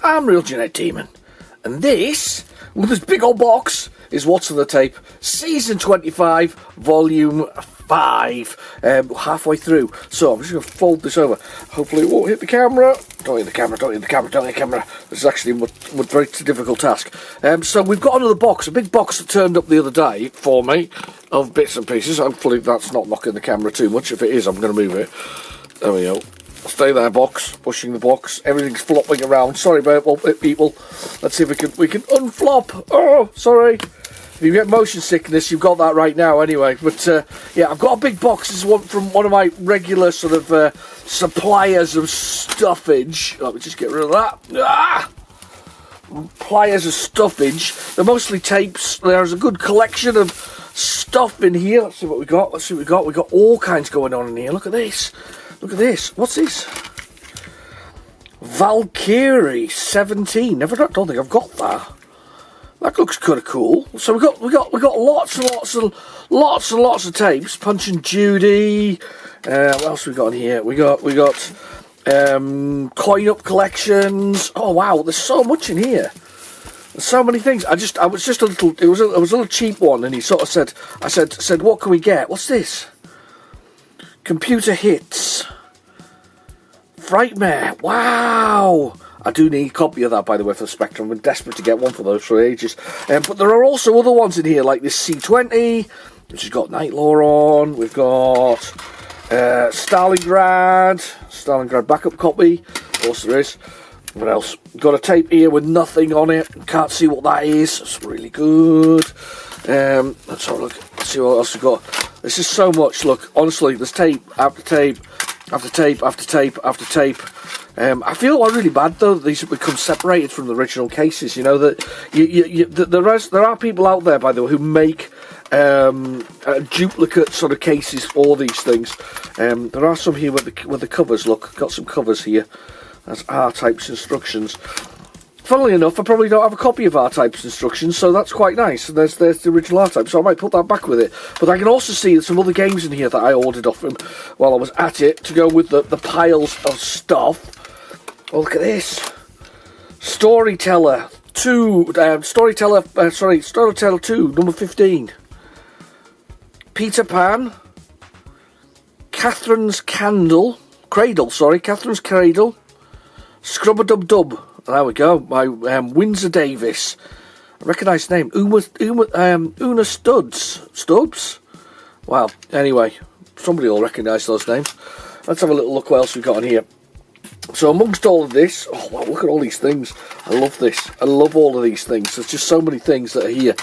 I'm RealGenericDemon, and this, with this big old box, is What's on the Tape, Season 25, Volume 5, halfway through. So I'm just going to fold this over. Hopefully it won't hit the camera. Don't hit the camera, don't hit the camera, don't hit the camera. This is actually a very difficult task. So we've got another box, a big box that turned up the other day for me, of bits and pieces. Hopefully that's not knocking the camera too much. If it is, I'm going to move it. There we go. Stay there, box. Pushing the box. Everything's flopping around. Sorry about it, people. Let's see if we can unflop. Oh, sorry. If you get motion sickness, you've got that right now anyway. But yeah, I've got a big box. This is one from one of my regular sort of suppliers of stuffage. Let me just get rid of that. Suppliers of stuffage. They're mostly tapes. There's a good collection of stuff in here. Let's see what we got. Let's see what we got. We've got all kinds going on in here. Look at this. Look at this. What's this? Valkyrie 17. Don't think I've got that. That looks kind of cool. So we got lots and lots of tapes. Punch and Judy. What else we got in here? We got coin up collections. Oh wow, there's so much in here. There's so many things. I was just a little. It was a little cheap one, and he sort of said, I said, what can we get? What's this? Computer Hits. Frightmare. Wow. I do need a copy of that, by the way, for the Spectrum. I've been desperate to get one for those for ages. But there are also other ones in here, like this C20, which has got Night Law on. We've got Stalingrad backup copy. Of course there is. What else? Got a tape here with nothing on it. Can't see what that is. It's really good. Let's have a look. Let's see what else we've got. This is so much. Look, honestly, there's tape after tape after tape after tape after tape. I feel really bad though that these have become separated from the original cases. You know that there are people out there, by the way, who make duplicate sort of cases for these things. There are some here with the covers. Look, got some covers here. That's R-Type's instructions. Funnily enough, I probably don't have a copy of R-Type's instructions, so that's quite nice. And there's the original R-Type, so I might put that back with it. But I can also see there's some other games in here that I ordered off him while I was at it to go with the piles of stuff. Oh, look at this. Storyteller 2, Storyteller 2, number 15. Peter Pan. Catherine's Cradle. Catherine's Cradle. Scrub-a-dub-dub. There we go. My Windsor Davis. I recognise the name. Una Stubbs? Well, anyway, somebody will recognise those names. Let's have a little look what else we've got in here. So amongst all of this, oh wow, look at all these things. I love this. I love all of these things. There's just so many things that are here.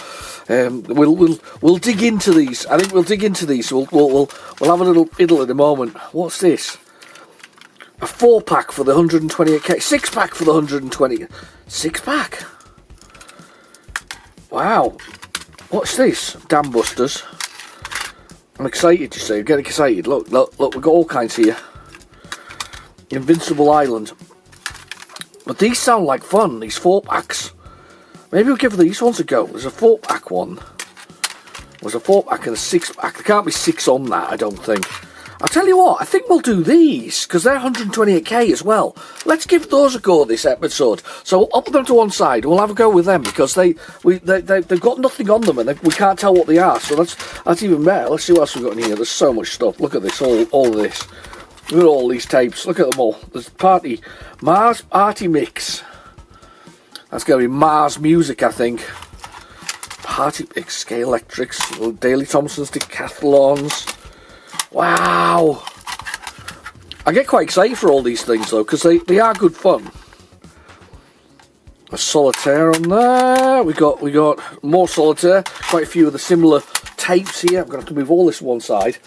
We'll dig into these. I think we'll dig into these. We'll have a little idle in a moment. What's this? A 4-pack for the 128k. 6-pack for the 120. 6-pack. Wow. What's this? Dam Busters. I'm excited, you see. I'm getting excited. Look, we've got all kinds here. Invincible Island. But these sound like fun, these 4-packs. Maybe we'll give these ones a go. There's a 4-pack one. There's a 4-pack and a 6-pack. There can't be 6 on that, I don't think. I'll tell you what, I think we'll do these, because they're 128k as well. Let's give those a go this episode. So I'll put them to one side, and we'll have a go with them, because they've got nothing on them, and we can't tell what they are, so that's even better. Let's see what else we've got in here. There's so much stuff. Look at this, all of this. Look at all these tapes. Look at them all. There's Mars Party Mix. That's going to be Mars Music, I think. Party Mix, Scale Electrics, Daley Thompson's Decathlons. Wow. I get quite excited for all these things, though, because they are good fun. A Solitaire on there. We got more Solitaire. Quite a few of the similar tapes here. I'm going to have to move all this to one side.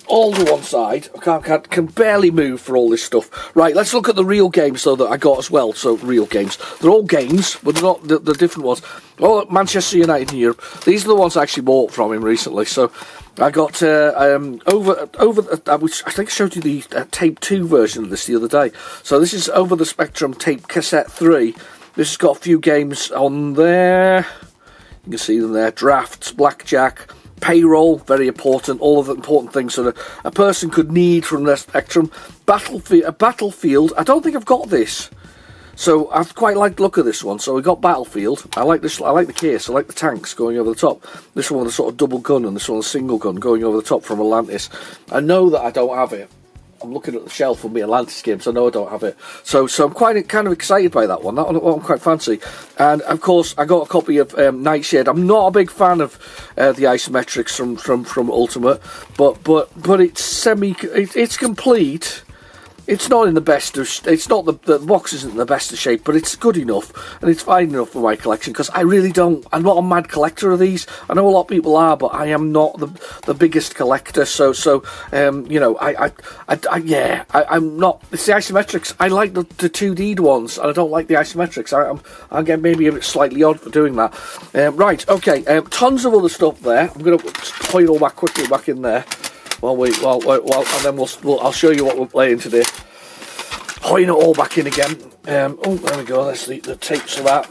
All to one side. I can barely move for all this stuff. Right, let's look at the real games, though, that I got as well. So, real games. They're all games, but they're not the different ones. Oh, Manchester United in Europe. These are the ones I actually bought from him recently. So, I got which I think I showed you the tape 2 version of this the other day. So, this is Over the Spectrum tape cassette 3. This has got a few games on there. You can see them there. Drafts, Blackjack, Payroll, very important, all of the important things that a person could need from their Spectrum. Battlefield, I don't think I've got this. So I quite like the look of this one. So we got Battlefield. I like this. I like the case. I like the tanks going over the top. This one with a sort of double gun and this one with a single gun going over the top from Atlantis. I know that I don't have it. I'm looking at the shelf of my Atlantis games. I know I don't have it. So I'm kind of excited by that one. That one I'm quite fancy. And of course I got a copy of Nightshade. I'm not a big fan of the isometrics from Ultimate, but it's it's complete. It's not in the best of. It's not the box isn't in the best of shape, but it's good enough and it's fine enough for my collection because I really don't. I'm not a mad collector of these. I know a lot of people are, but I am not the biggest collector. So you know, I'm not. It's the isometrics. I like the 2D ones, and I don't like the isometrics. I get maybe a bit slightly odd for doing that. Right, okay. Tons of other stuff there. I'm gonna point it all back in there. Well, and then I'll show you what we're playing today. Putting it all back in again. Oh, there we go. There's the tapes of that.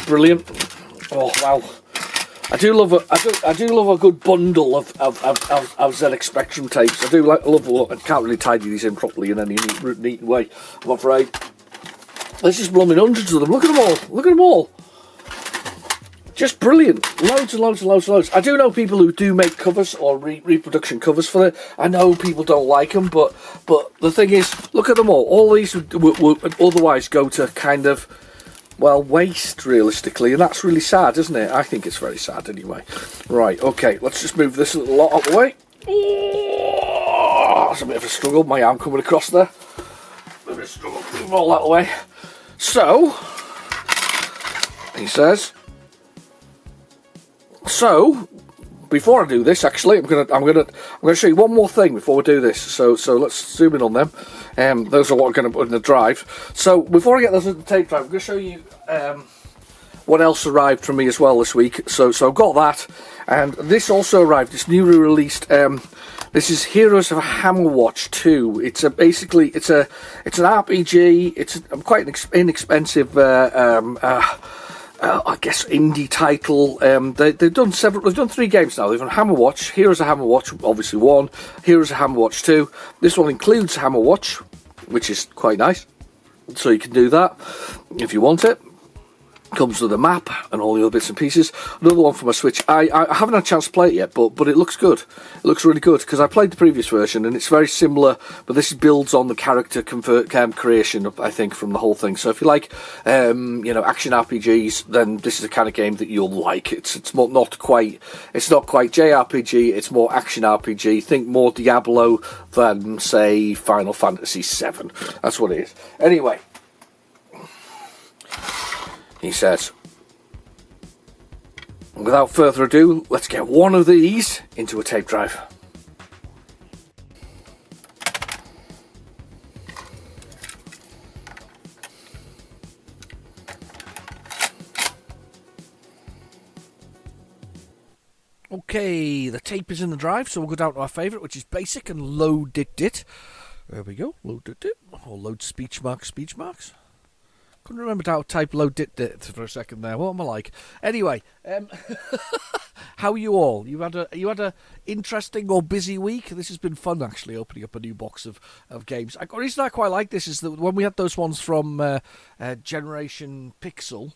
Brilliant. Oh wow. I do love a good bundle of ZX Spectrum tapes. I love. I can't really tidy these in properly in any neat way, I'm afraid. There's just blooming hundreds of them. Look at them all. Look at them all. Just brilliant. Loads and loads and loads and loads. I do know people who do make covers or reproduction covers for it. I know people don't like them, but the thing is, look at them all. All these would otherwise go to kind of, well, waste, realistically. And that's really sad, isn't it? I think it's very sad anyway. Right, okay. Let's just move this little lot out of the way. Oh, that's a bit of a struggle. My arm coming across there. A bit of a struggle. Move all that away. So, he says... So, before I do this, actually, I'm gonna show you one more thing before we do this. So let's zoom in on them. Those are what I'm going to put in the drive. So before I get those in the tape drive, I'm going to show you what else arrived from me as well this week. So I've got that, and this also arrived. This newly released. This is Heroes of Hammerwatch 2. It's basically it's an RPG. It's quite an inexpensive. I guess indie title. They've done 3 games now. They've done Hammerwatch, Heroes of Hammerwatch, obviously 1, Heroes of Hammerwatch 2. This one includes Hammerwatch, which is quite nice. So you can do that if you want it. Comes with a map and all the other bits and pieces. Another one for my Switch. I haven't had a chance to play it yet, but it looks good. It looks really good because I played the previous version and it's very similar, but this builds on the character creation, I think, from the whole thing. So if you like, action RPGs, then this is the kind of game that you'll like. It's not quite JRPG. It's more action RPG. Think more Diablo than say Final Fantasy VII. That's what it is. Anyway. He says, without further ado, let's get one of these into a tape drive. Okay, the tape is in the drive, so we'll go down to our favourite, which is basic, and load it. There we go, load it, or load speech marks. Couldn't remember how to type load it for a second there. What am I like? Anyway, how are you all? You had a interesting or busy week? This has been fun, actually, opening up a new box of games. The reason I quite like this is that when we had those ones from Generation Pixel.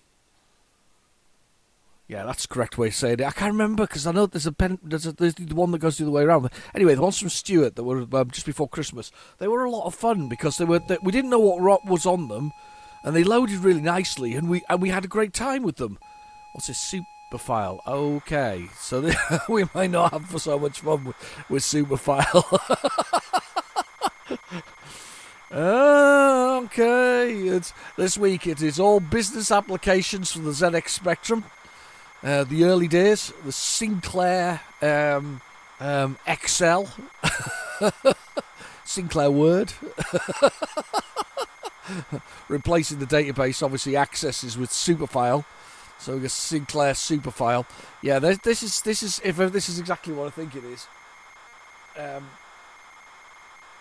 Yeah, that's the correct way of saying it. I can't remember because I know there's the one that goes the other way around. Anyway, the ones from Stuart that were just before Christmas, they were a lot of fun because we didn't know what was on them. And they loaded really nicely, and we had a great time with them. What's this super file? Okay, so we might not have so much fun with super file. Okay, this week it is all business applications for the ZX Spectrum. The early days, the Sinclair XL, Sinclair Word. Replacing the database, obviously accesses with Superfile, so we got Sinclair Superfile. Yeah, this is exactly what I think it is. I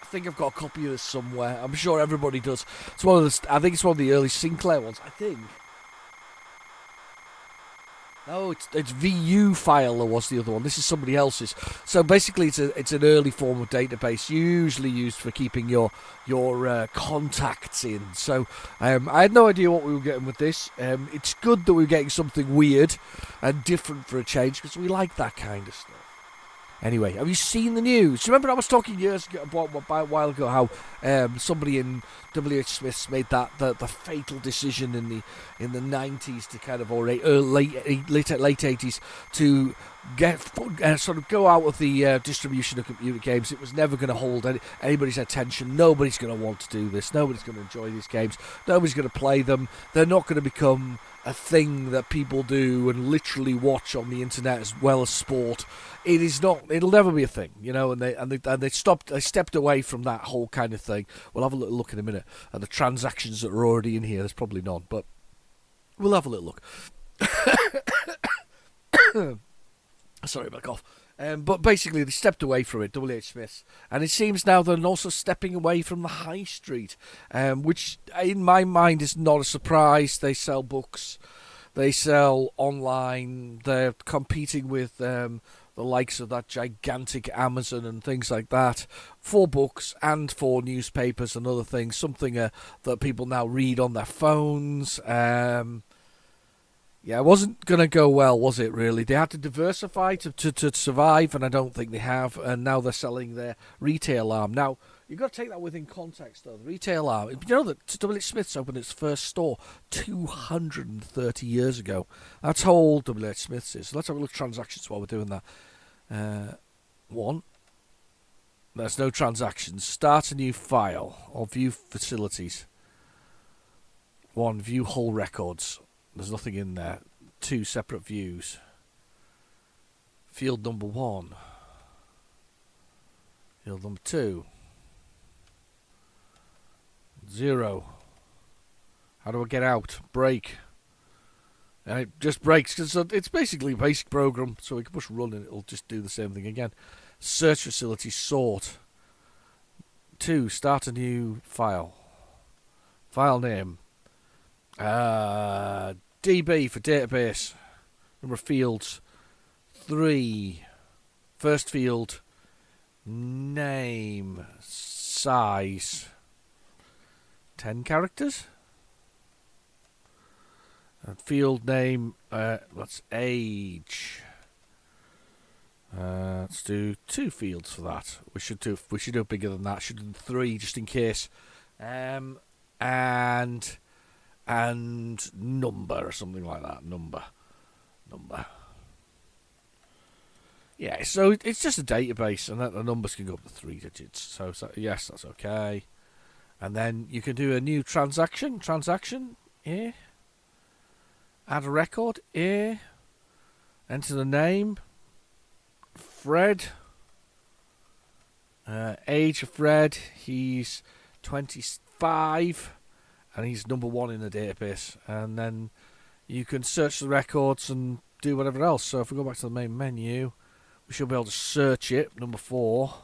think I've got a copy of this somewhere. I'm sure everybody does. I think it's one of the early Sinclair ones. I think. No, it's VU file was the other one. This is somebody else's. So basically, it's an early form of database, usually used for keeping your contacts in. So I had no idea what we were getting with this. It's good that we're getting something weird and different for a change, because we like that kind of stuff. Anyway, have you seen the news? Do you remember I was talking years ago, a while ago, how somebody in W.H. Smith's made the fatal decision in the 90s to kind of, or late 80s, to get sort of go out of the distribution of computer games. It was never going to hold anybody's attention. Nobody's going to want to do this. Nobody's going to enjoy these games. Nobody's going to play them. They're not going to become a thing that people do and literally watch on the internet as well as sport. It is not. It'll never be a thing, you know. And they stepped away from that whole kind of thing. We'll have a little look in a minute at the transactions that are already in here. There's probably none, but we'll have a little look. Sorry about the cough. But basically, they stepped away from it, W.H. Smith's, and it seems now they're also stepping away from the high street, which in my mind is not a surprise. They sell books, they sell online, they're competing with the likes of that gigantic Amazon and things like that for books and for newspapers and other things, something that people now read on their phones. Yeah, it wasn't going to go well, was it, really? They had to diversify to survive, and I don't think they have, and now they're selling their retail arm. Now, you've got to take that within context, though. The retail arm, you know that W.H. Smith's opened its first store 230 years ago. That's how old W.H. Smith's is. So let's have a look at transactions while we're doing that. One, there's no transactions. Start a new file or view facilities. One, view whole records. There's nothing in there. Two, separate views. Field number 1. Field number 2. 0. How do I get out? Break. And it just breaks, because it's basically a basic program, so we can push run and it'll just do the same thing again. Search facility, sort. 2, start a new file. File name. DB for database. Number of fields. 3. First field. Name. Size. 10 characters. And field name. Let's age. Let's do 2 fields for that. We should do bigger than that. Should do 3 just in case. And number or something like that. Number. Yeah, so it's just a database, and the numbers can go up to 3 digits. So yes, that's okay. And then you can do a new transaction. Here. Add a record. Here. Enter the name. Fred. Age of Fred. He's 25. And he's number 1 in the database. And then you can search the records and do whatever else. So if we go back to the main menu, we should be able to search it, number 4.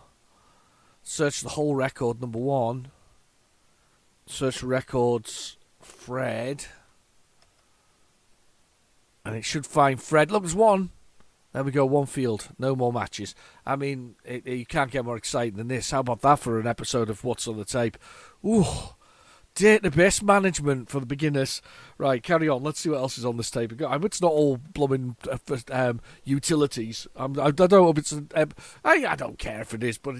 Search the whole record, number 1. Search records, Fred. And it should find Fred. Look, there's 1. There we go, 1 field. No more matches. I mean, you can't get more exciting than this. How about that for an episode of What's on the Tape? Ooh. Database management for the beginners. Right, carry on. Let's see what else is on this tape. It's not all blooming utilities. I don't know if it's... I don't care if it is, but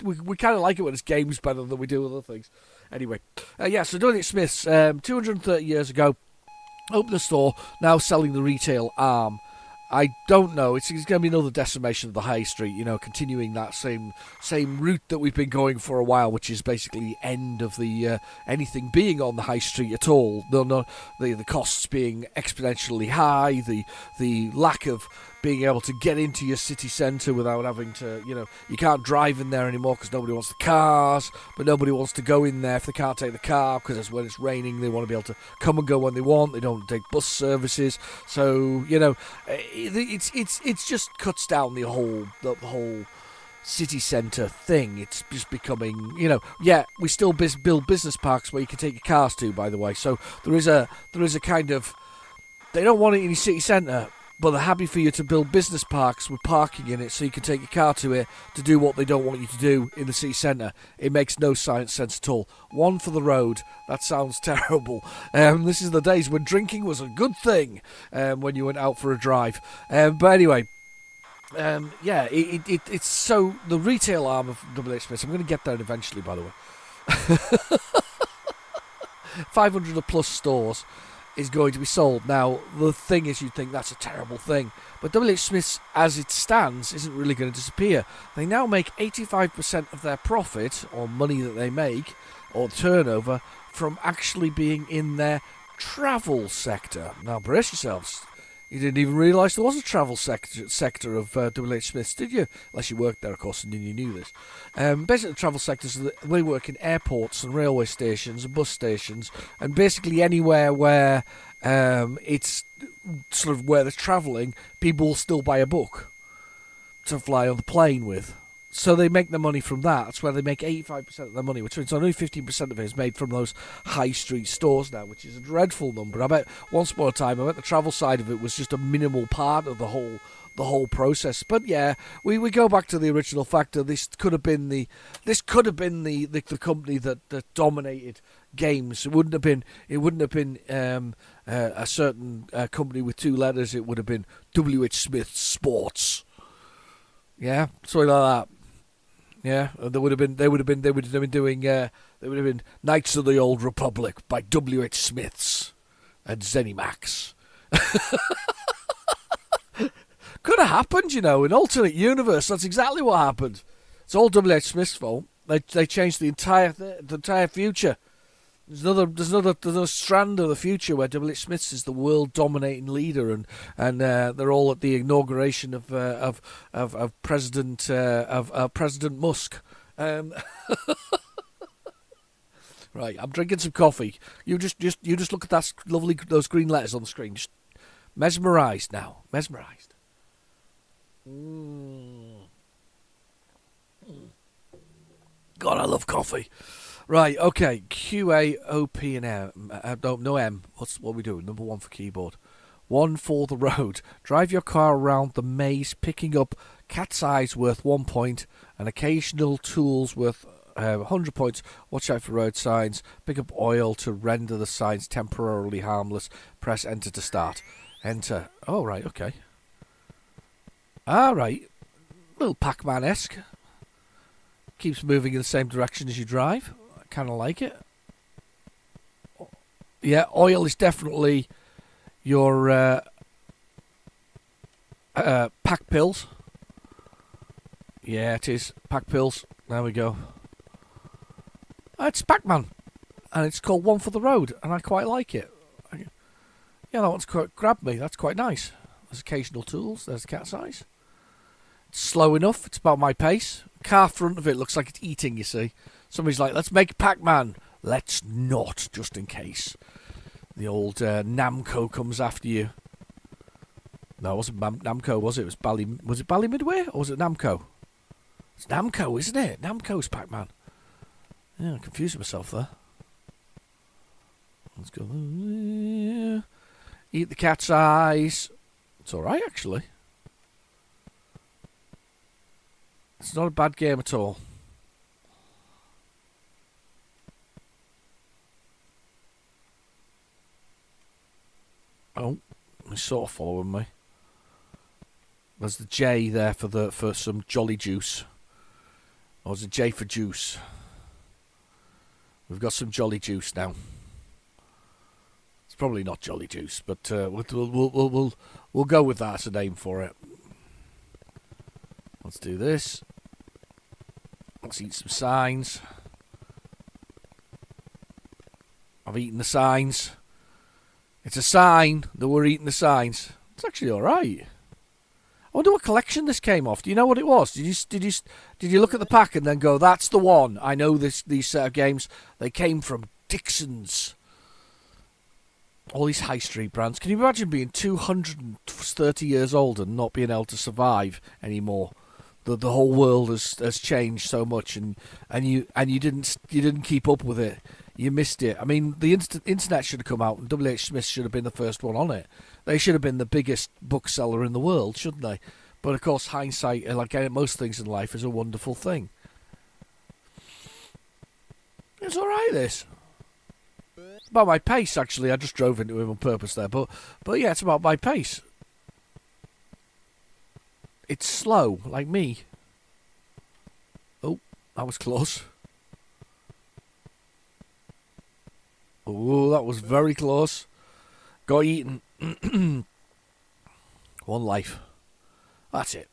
we kind of like it when it's games better than we do other things. Anyway, so W.H. Smith's 230 years ago, opened a store, now selling the retail arm. I don't know. It's going to be another decimation of the high street, continuing that same route that we've been going for a while, which is basically the end of the anything being on the high street at all. The costs being exponentially high, the lack of being able to get into your city centre without having to, you can't drive in there anymore because nobody wants the cars, but nobody wants to go in there if they can't take the car, because when it's raining they want to be able to come and go when they want. They don't take bus services, so it's just cuts down the whole city centre thing. It's just becoming, we still build business parks where you can take your cars to, by the way. So there is a kind of, they don't want it in your city centre. but they're happy for you to build business parks with parking in it so you can take your car to it to do what they don't want you to do in the city centre. It makes no sense at all. One for the road. That sounds terrible. This is the days when drinking was a good thing when you went out for a drive. But anyway, it's so the retail arm of WH Smiths. I'm going to get there eventually, by the way. 500 plus stores is going to be sold. Now, the thing is, you'd think that's a terrible thing, but WH Smiths, as it stands, isn't really going to disappear. They now make 85% of their profit, or money that they make, or turnover, from actually being in their travel sector. Now, brace yourselves. You didn't even realise there was a travel sector of WH Smiths, did you? Unless you worked there, of course, and you knew this. Basically, the travel sectors, we work in airports and railway stations and bus stations, and basically anywhere where it's sort of where they're travelling, people will still buy a book to fly on the plane with. So they make their money from that. That's where they make 85% of their money, which means only 15% of it is made from those high street stores now, which is a dreadful number. I bet once upon a time, the travel side of it was just a minimal part of the whole process. But yeah, we go back to the original factor. This could have been the company that dominated games. It wouldn't have been a certain company with two letters. It would have been WH Smith Sports. Yeah, something like that. Yeah, they would have been doing Knights of the Old Republic by W.H. Smiths and Zenimax. Could have happened, in alternate universe. That's exactly what happened. It's all W.H. Smith's fault. They changed the entire future. There's another strand of the future where W.H. Smiths is the world dominating leader, and they're all at the inauguration of President Musk. Right, I'm drinking some coffee. You just look at those green letters on the screen. Just mesmerised now, mesmerised. God, I love coffee. Right, okay, Q, A, O, P, and M. No M. What are we doing? Number 1 for keyboard. 1 for the road. Drive your car around the maze, picking up cat's eyes worth 1 point, and occasional tools worth 100 points. Watch out for road signs. Pick up oil to render the signs temporarily harmless. Press enter to start. Enter. Oh, right, okay. All right. A little Pac-Man-esque. Keeps moving in the same direction as you drive. Kind of like it. Yeah, oil is definitely your pack pills. Yeah, it is. Pack pills. There we go. It's Pac-Man. And it's called One for the Road. And I quite like it. Yeah, that one's quite grabbed me. That's quite nice. There's occasional tools. There's the cat's eyes. It's slow enough. It's about my pace. Car front of it looks like it's eating, you see. Somebody's like, let's make Pac-Man. Let's not, just in case. The old Namco comes after you. No, it wasn't Namco, was it? Was it Bally Midway, or was it Namco? It's Namco, isn't it? Namco's Pac-Man. Yeah, I'm confusing myself there. Let's go. Eat the cat's eyes. It's alright, actually. It's not a bad game at all. Oh, he's sort of following me. There's the J there for some Jolly Juice. Or is it J for juice? We've got some Jolly Juice now. It's probably not Jolly Juice, but we'll go with that as a name for it. Let's do this. Let's eat some signs. I've eaten the signs. It's a sign that we're eating the signs. It's actually all right. I wonder what collection this came off. Do you know what it was? Did you look at the pack and then go, "That's the one"? I know these set of games. They came from Dixon's. All these high street brands. Can you imagine being 230 years old and not being able to survive anymore? The whole world has changed so much, and you didn't keep up with it. You missed it. I mean, the internet should have come out, and WH Smith should have been the first one on it. They should have been the biggest bookseller in the world, shouldn't they? But of course, hindsight, like most things in life, is a wonderful thing. It's all right. This about my pace. Actually, I just drove into him on purpose there, but yeah, it's about my pace. It's slow, like me. Oh, that was close. Oh, that was very close. Got eaten. One life. That's it.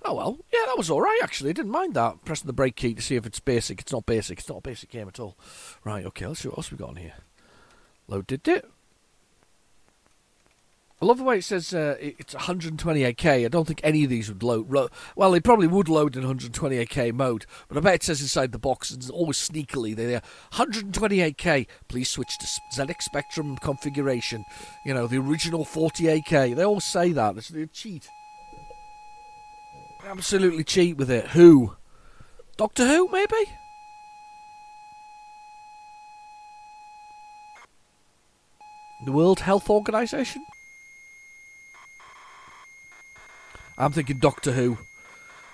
Oh well, yeah, that was alright actually. I didn't mind that. Pressing the brake key to see if it's basic. It's not basic. It's not a basic game at all. Right, okay, let's see what else we got on here. Loaded it. I love the way it says it's 128k. I don't think any of these would load. Well, they probably would load in 128k mode, but I bet it says inside the box, and always sneakily, they're 128k. Please switch to ZX Spectrum configuration. You know, the original 48k. They always say that. They cheat. They absolutely cheat with it. Who? Doctor Who, maybe? The World Health Organization? I'm thinking Doctor Who.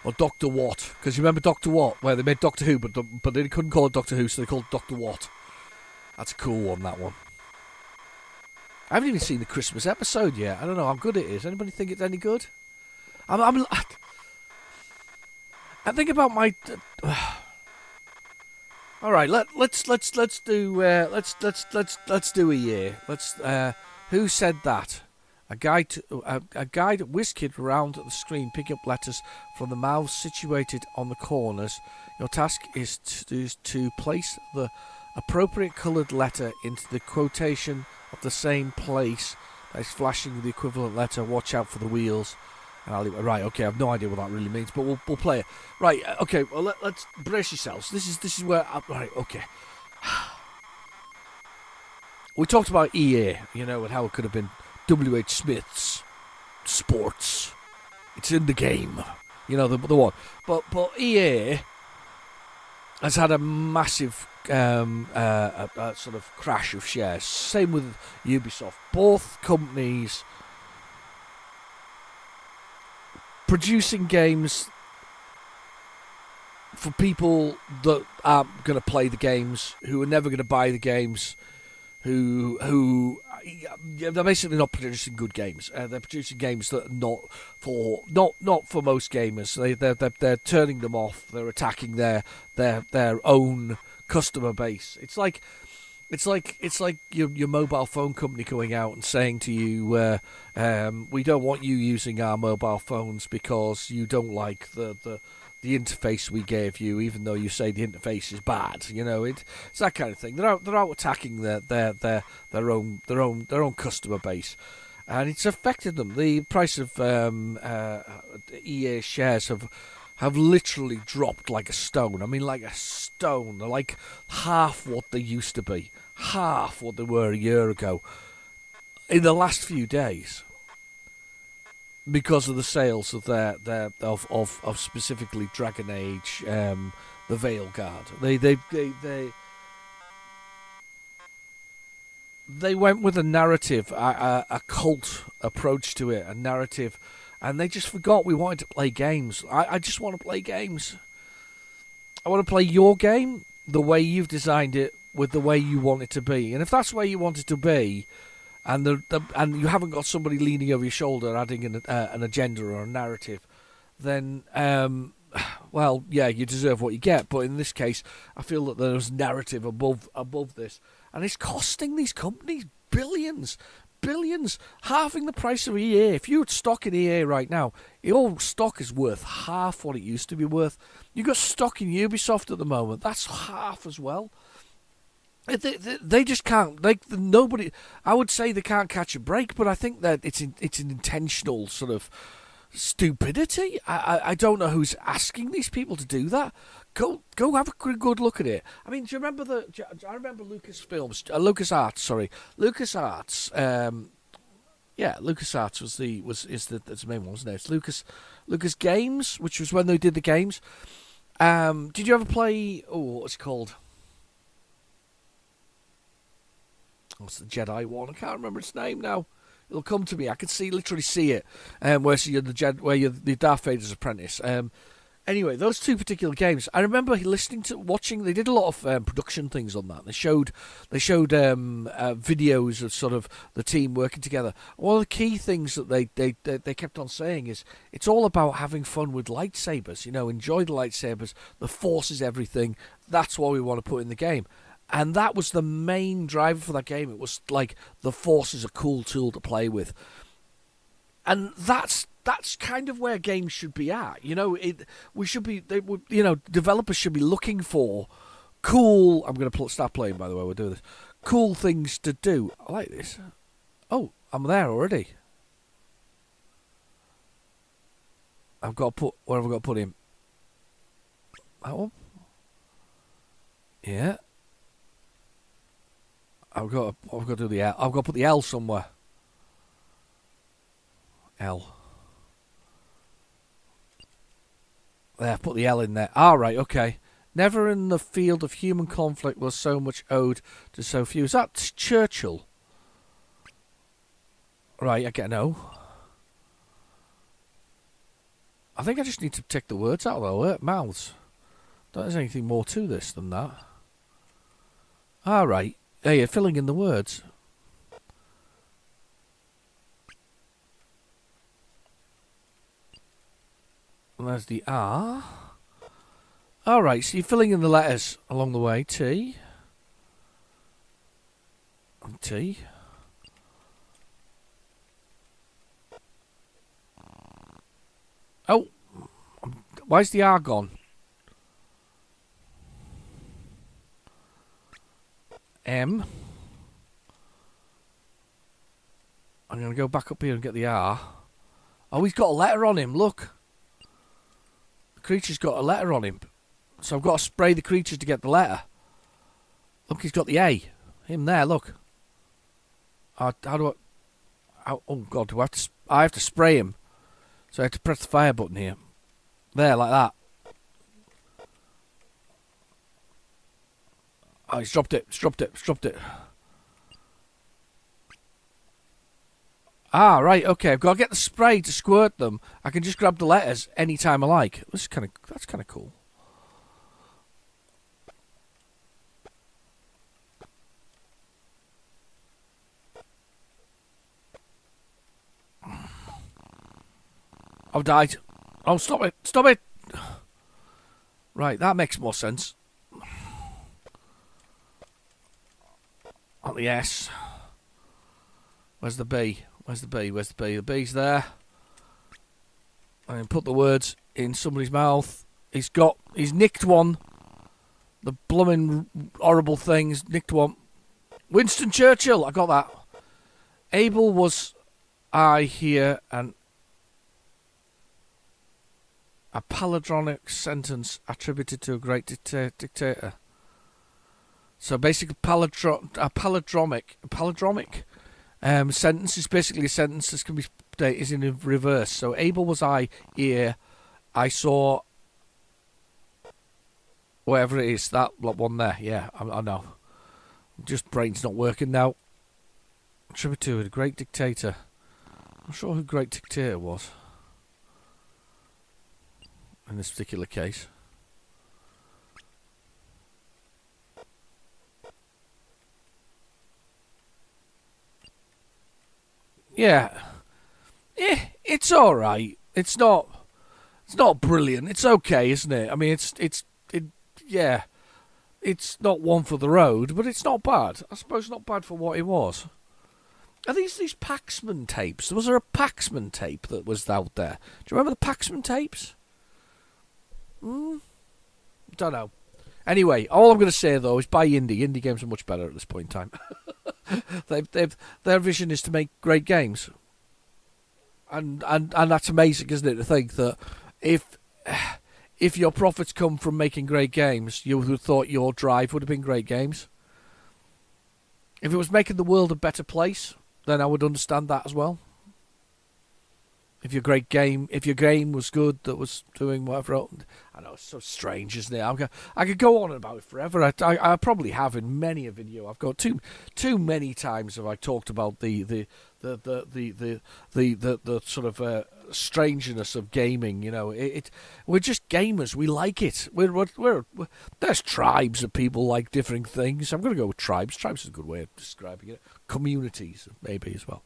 Or Doctor What. Because you remember Doctor What? Where they made Doctor Who, but they couldn't call it Doctor Who, so they called it Doctor What. That's a cool one, that one. I haven't even seen the Christmas episode yet. I don't know how good it is. Anybody think it's any good? I think about my... all right, let's do a year. Who said that? A guide whisked round the screen, picking up letters from the mouths situated on the corners. Your task is to place the appropriate coloured letter into the quotation of the same place that is flashing the equivalent letter. Watch out for the wheels. Right, okay, I have no idea what that really means, but we'll play it. Right, okay, well, let's brace yourselves. This is where... right, okay. We talked about EA, you know, and how it could have been W.H. Smith's Sports. It's in the game. You know, the one. But EA has had a massive sort of crash of shares. Same with Ubisoft. Both companies producing games for people that aren't going to play the games, who are never going to buy the games, who they're basically not producing good games. They're producing games that are not for most gamers. They're turning them off. They're attacking their own customer base. It's like your mobile phone company going out and saying to you, we don't want you using our mobile phones because you don't like the interface we gave you, even though you say the interface is bad. You know, it's that kind of thing. They're out attacking their own customer base, and it's affected them. The price of EA shares have literally dropped like a stone. I mean, like a stone. They're like half what they used to be, half what they were a year ago. In the last few days, because of the sales of of specifically Dragon Age, the Veil Guard, they went with a narrative, a cult approach to it, a narrative. And they just forgot we wanted to play games. I just want to play games. I want to play your game the way you've designed it, with the way you want it to be. And if that's the way you want it to be, and you haven't got somebody leaning over your shoulder adding an agenda or a narrative, then well, yeah, you deserve what you get. But in this case, I feel that there's narrative above this, and it's costing these companies billions, halving the price of EA. If you had stock in EA right now, your stock is worth half what it used to be worth. You got stock in Ubisoft at the moment, that's half as well. They just can't. Nobody. I would say they can't catch a break, but I think that it's an intentional sort of stupidity. I don't know who's asking these people to do that. Go have a good look at it. I mean, do you remember I remember LucasArts. LucasArts. Yeah, LucasArts is the main one, wasn't it? It's Lucas Games, which was when they did the games. Did you ever play? Oh, what's it called? What's the Jedi one? I can't remember its name now. It'll come to me. I can literally see it. Where you're the Darth Vader's apprentice. Anyway, those two particular games, I remember watching. They did a lot of production things on that. They showed videos of sort of the team working together. One of the key things that they kept on saying is it's all about having fun with lightsabers. Enjoy the lightsabers. The Force is everything. That's what we want to put in the game. And that was the main driver for that game. It was like the Force is a cool tool to play with. And that's kind of where games should be at. Developers should be looking for cool. I'm going to start playing, by the way. We're doing this. Cool things to do. I like this. Oh, I'm there already. Where have I got to put him? That one? Yeah. I've got to do the L. I've got to put the L somewhere. L. There, put the L in there. Right, okay. Never in the field of human conflict was so much owed to so few. Is that Churchill? Right, I get no. I think I just need to take the words out of their mouths. Don't there's anything more to this than that. Right. Yeah, you're filling in the words. And there's the R. Alright, so you're filling in the letters along the way. T. And T. Oh! Why's the R gone? M. I'm going to go back up here and get the R. Oh, he's got a letter on him, look. The creature's got a letter on him. So I've got to spray the creatures to get the letter. Look, he's got the A. Him there, look. How do I... Oh, God, I have to spray him. So I have to press the fire button here. There, like that. Oh, he's dropped it. Right, okay. I've got to get the spray to squirt them. I can just grab the letters anytime I like. That's kind of cool. I've died. Oh, stop it. Right, that makes more sense. On the S. Where's the B? The B's there. And put the words in somebody's mouth. He's nicked one. The blooming horrible things. Nicked one. Winston Churchill. I got that. Able was I here, and a palindromic sentence attributed to a great dictator. So basically, a palindromic sentence is basically a sentence that can be is in reverse. So able was I here, I saw whatever it is, that one there. Yeah, I know. Just brain's not working now. Attributed to a great dictator. I'm not sure who great dictator was in this particular case. Yeah. It's all right. It's not brilliant. It's okay, isn't it? I mean, yeah. It's not one for the road, but it's not bad. I suppose not bad for what it was. Are these Paxman tapes? Was there a Paxman tape that was out there? Do you remember the Paxman tapes? Don't know. Anyway, all I'm going to say though is buy indie. Indie games are much better at this point in time. Their vision is to make great games, and that's amazing, isn't it? To think that if your profits come from making great games, you would have thought your drive would have been great games. If it was making the world a better place, then I would understand that as well. If your game was good, that was doing whatever. I know it's so strange, isn't it? I could go on about it forever. I probably have in many a video. I've got too many times have I talked about the the sort of strangeness of gaming. We're just gamers. We like it. There's tribes of people like different things. I'm going to go with tribes. Tribes is a good way of describing it. Communities, maybe as well.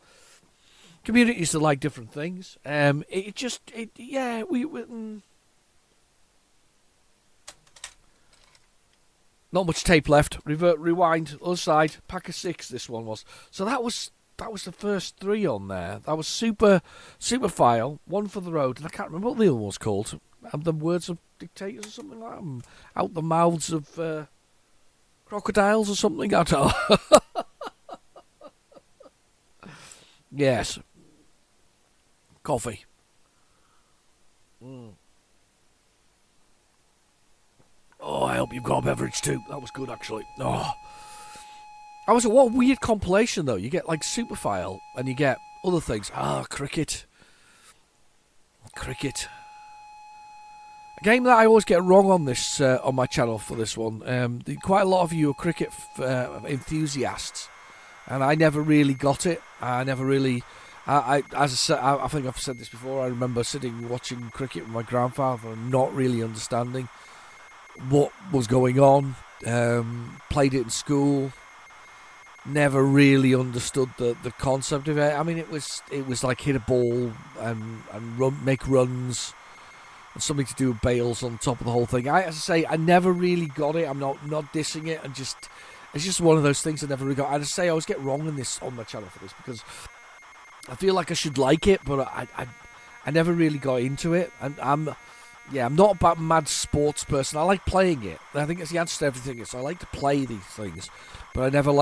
Communities that like different things. Not much tape left. Rewind. Other side. Pack of 6. This one was. So that was the first 3 on there. That was Super File, One for the Road, and I can't remember what the other one was called. The Words of Dictators or something like that. Out the Mouths of Crocodiles or something. I don't know. Yes. Coffee. Oh, I hope you've got a beverage too. That was good, actually. Oh. What a weird compilation, though. You get, like, Superfile, and you get other things. Cricket. Cricket. A game that I always get wrong on this on my channel for this one. Quite a lot of you are cricket enthusiasts, and I never really got it. I never really... as I said, I think I've said this before. I remember sitting watching cricket with my grandfather and not really understanding what was going on. Played it in school. Never really understood the concept of it. I mean, it was like hit a ball and make runs, and something to do with bails on top of the whole thing. As I say, I never really got it. I'm not dissing it, and it's just one of those things I never really got. As I say, I always get wrong in this on my channel for this because I feel like I should like it, but I never really got into it. And I'm not a mad sports person. I like playing it. I think it's the answer to everything. So I like to play these things, but I never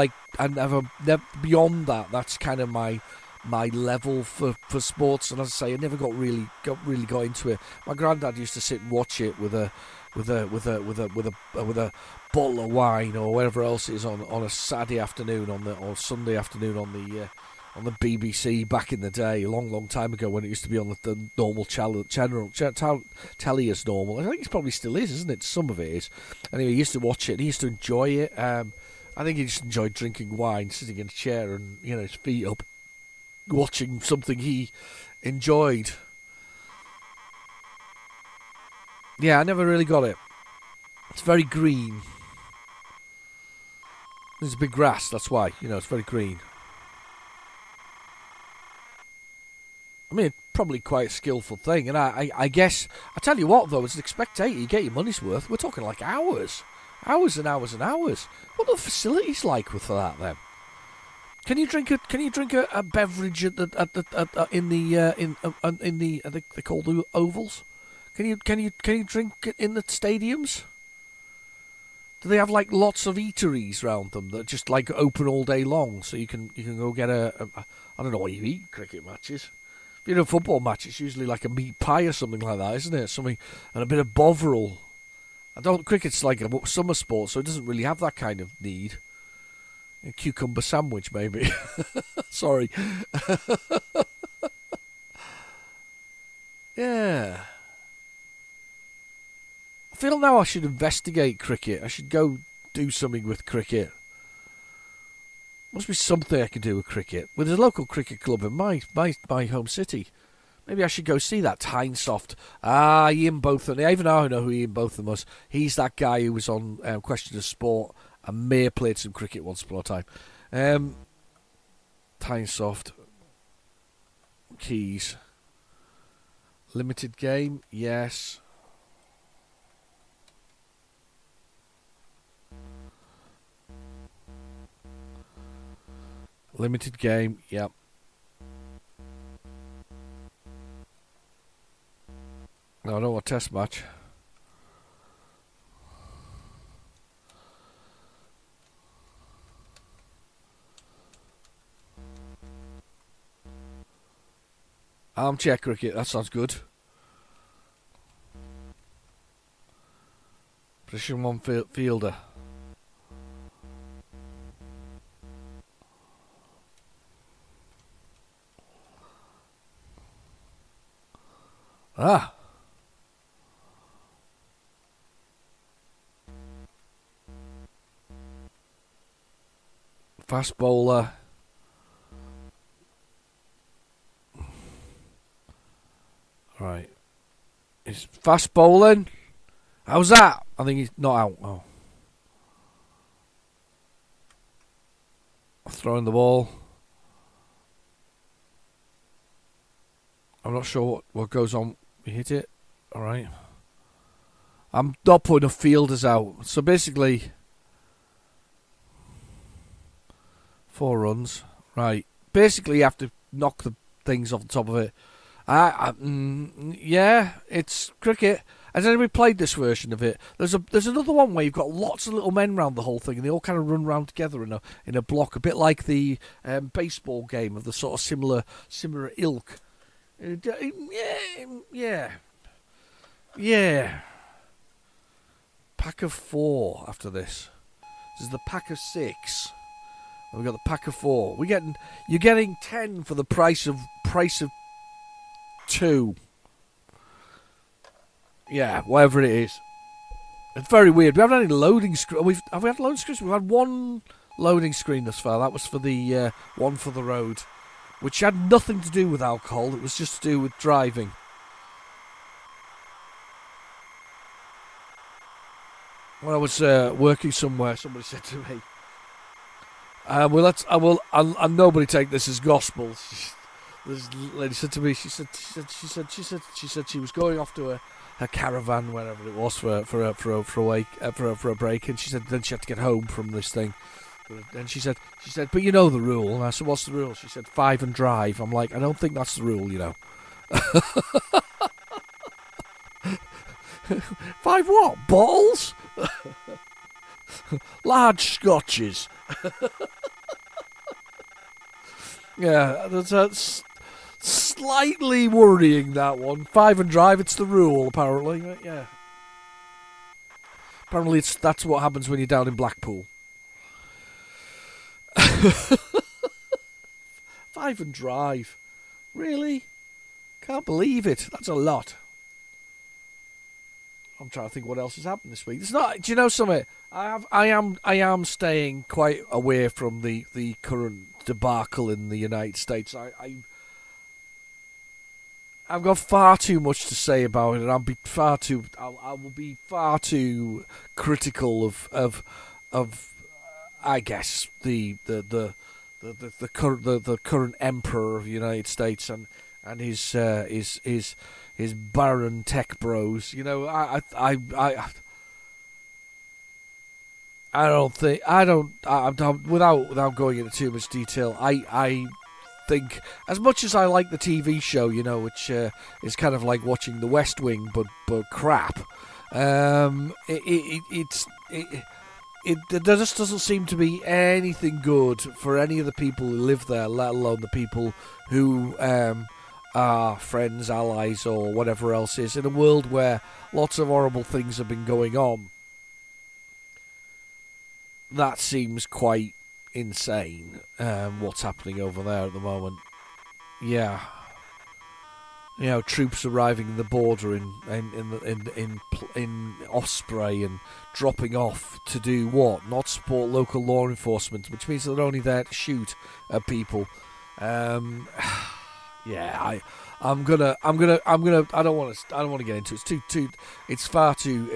beyond that. That's kind of my level for sports. And as I say, I never really got into it. My granddad used to sit and watch it with a bottle of wine or whatever else it is on a Saturday afternoon or Sunday afternoon on the BBC back in the day, a long time ago when it used to be on the normal telly as normal. I think it probably still is, isn't it? Some of it is. Anyway, he used to watch it and he used to enjoy it. I think he just enjoyed drinking wine, sitting in a chair and his feet up, watching something he enjoyed. Yeah, I never really got it. It's very green. There's a big grass, that's why. It's very green. I mean, probably quite a skillful thing. And I guess, I tell you what, though, as a spectator, you get your money's worth. We're talking like hours. Hours and hours and hours. What are the facilities like for that, then? Can you drink a beverage in the are they called the ovals? Can you drink in the stadiums? Do they have like lots of eateries around them that just like open all day long, so you can go get I don't know what you eat cricket matches. If a football match, it's usually like a meat pie or something like that, isn't it? Something and a bit of bovril. Cricket's like a summer sport, so it doesn't really have that kind of need. A cucumber sandwich, maybe. Sorry. Yeah. I feel now I should investigate cricket. I should go do something with cricket. Must be something I can do with cricket. Well, there's a local cricket club in my home city. Maybe I should go see that. Tynesoft. Ian Botham. Even I know who Ian Botham was. He's that guy who was on Question of Sport and may have played some cricket once upon a time. Tynesoft. Keys. Limited game. Yes. Limited game, yep. No, I don't want a test match. Armchair cricket, that sounds good. Position 1 fielder. Fast bowler. Right. He's fast bowling. How's that? I think he's not out. Oh. Throwing the ball. I'm not sure what goes on. We hit it. All right. I'm not putting enough fielders out. So basically, 4 runs. Right. Basically, you have to knock the things off the top of it. Yeah, it's cricket. Has anybody played this version of it? There's another one where you've got lots of little men round the whole thing, and they all kind of run round together in a block, a bit like the baseball game of the sort of similar ilk. Yeah. Pack of 4 after this. This is the pack of 6. And we've got the pack of 4. You're getting 10 for the price of 2. Yeah, whatever it is. It's very weird. We haven't had any loading screen. Have we had loading screens? We've had one loading screen thus far. That was for the one for the road, which had nothing to do with alcohol. It was just to do with driving. When I was working somewhere, somebody said to me, "I'll nobody take this as gospel." This lady said to me, she said she was going off to her caravan, wherever it was, for a break, and she said then she had to get home from this thing. And she said, but you know the rule. And I said, what's the rule? She said 5 and drive. I'm like, I don't think that's the rule, you know. 5 what? Bottles? Large scotches. Yeah, that's slightly worrying, that one. 5 and drive, it's the rule, apparently. Yeah. Apparently that's what happens when you're down in Blackpool. 5 and drive. Really? Can't believe it. That's a lot. I'm trying to think what else has happened this week. It's not. Do you know something? I am staying quite away from the current debacle in the United States. I've got far too much to say about it, and I will be far too critical of I guess the current emperor of the United States and his barren tech bros. You know, I don't think without going into too much detail. I think, as much as I like the TV show, you know, which is kind of like watching The West Wing, but crap. There just doesn't seem to be anything good for any of the people who live there, let alone the people who are friends, allies, or whatever else is, in a world where lots of horrible things have been going on. That seems quite insane, what's happening over there at the moment. Yeah. You know, troops arriving in the border in Osprey and dropping off to do what? Not support local law enforcement, which means they're only there to shoot at people. Yeah, I don't want to get into it. It's far too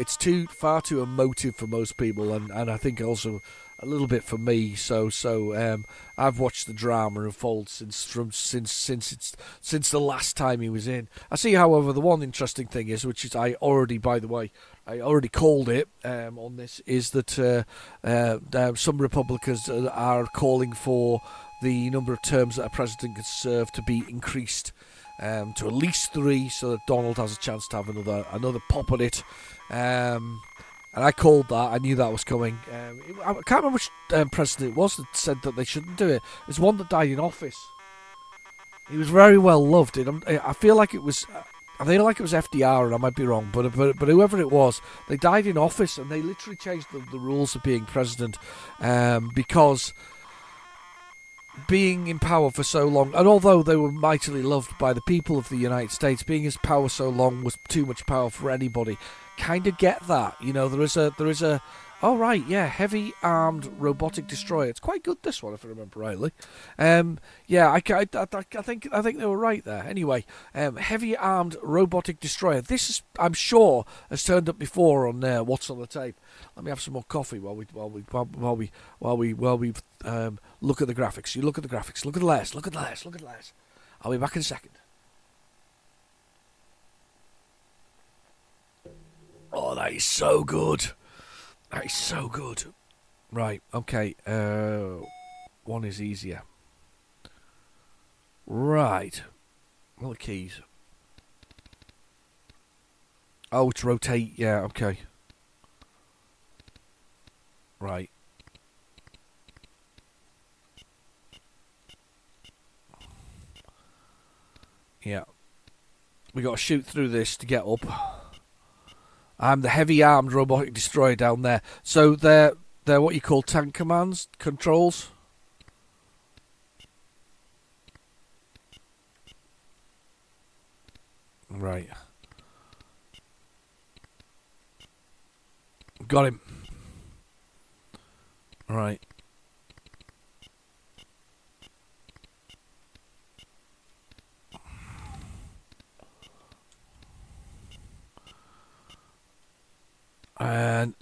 emotive for most people, and I think also a little bit for me. So I've watched the drama unfold since the last time he was in. I see, however, the one interesting thing is, which is I already called it on this, is that some Republicans are calling for the number of terms that a president can serve to be increased to at least 3, so that Donald has a chance to have another pop at it. And I called that. I knew that was coming. I can't remember which president it was that said that they shouldn't do it. It's one that died in office. He was very well loved. I feel like it was FDR, and I might be wrong, but whoever it was, they died in office, and they literally changed the rules of being president because being in power for so long, and although they were mightily loved by the people of the United States, being in power so long was too much power for anybody. Kind of get that, you know. There is a Oh, right, yeah, heavy armed robotic destroyer. It's quite good, this one, if I remember rightly. Yeah, I think they were right there. Anyway, heavy armed robotic destroyer. This is, I'm sure, has turned up before on What's on the Tape. Let me have some more coffee while we look at the graphics. You look at the graphics. Look at the layers. Look at the layers. Look at the layers. I'll be back in a second. Oh, that is so good. That is so good. Right, okay. One is easier. Right. What are the keys? Oh, it's rotate. Yeah, okay. Right. Yeah. We got to shoot through this to get up. I'm the heavy-armed robotic destroyer down there. So they're what you call tank commands, controls. Right. Got him. Right. And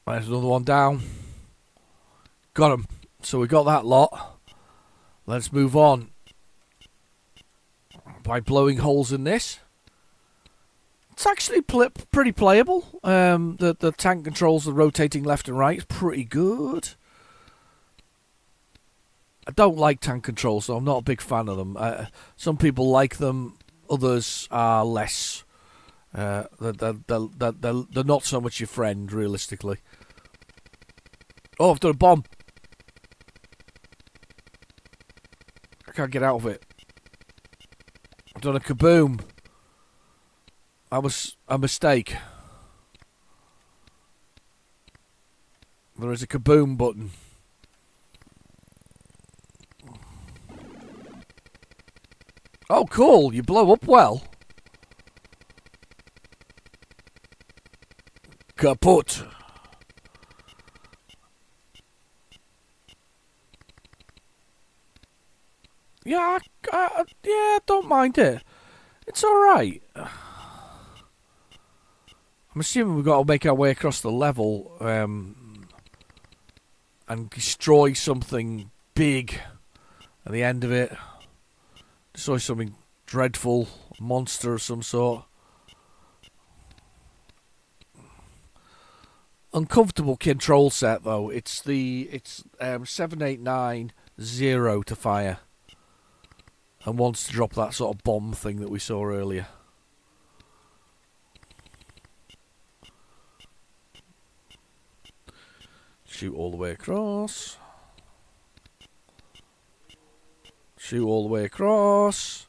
there's another one down. Got him. So we got that lot. Let's move on by blowing holes in this. It's actually pretty playable. The tank controls, the rotating left and right, is pretty good. I don't like tank controls, so I'm not a big fan of them. Some people like them, others are less. They're not so much your friend, realistically. Oh, I've done a bomb. I can't get out of it. I've done a kaboom. That was a mistake. There is a kaboom button. Oh, cool. You blow up well. Kaput. Yeah, I don't mind it. It's alright. I'm assuming we've got to make our way across the level and destroy something big at the end of it. Destroy something dreadful, a monster of some sort. Uncomfortable control set though. It's 7890 to fire, and wants to drop that sort of bomb thing that we saw earlier. Shoot all the way across. Shoot all the way across.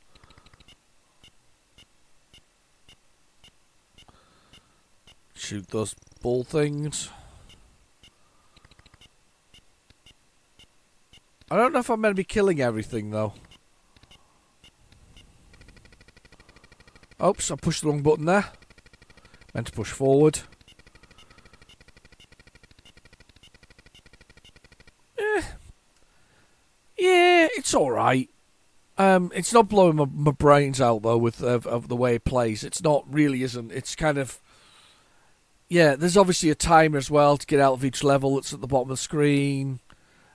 Shoot those ball things. I don't know if I'm meant to be killing everything though. Oops, I pushed the wrong button there. Meant to push forward. Yeah, it's alright. It's not blowing my brains out though with of the way it plays. It's not really, isn't. It's kind of, yeah. There's obviously a timer as well to get out of each level. It's at the bottom of the screen.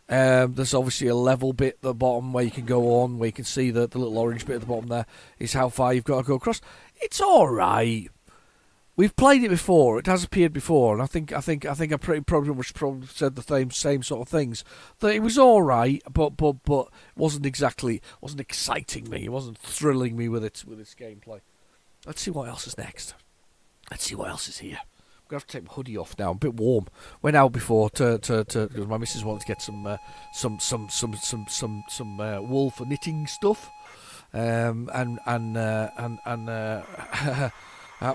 There's obviously a level bit at the bottom where you can go on, where you can see the little orange bit at the bottom there is how far you've got to go across. It's alright. We've played it before. It has appeared before, and I think I probably said the same sort of things. That it was all right, but wasn't exciting me. It wasn't thrilling me with its gameplay. Let's see what else is next. Let's see what else is here. I'm gonna have to take my hoodie off now. I'm a bit warm. Went out before to because my missus wanted to get some wool for knitting stuff,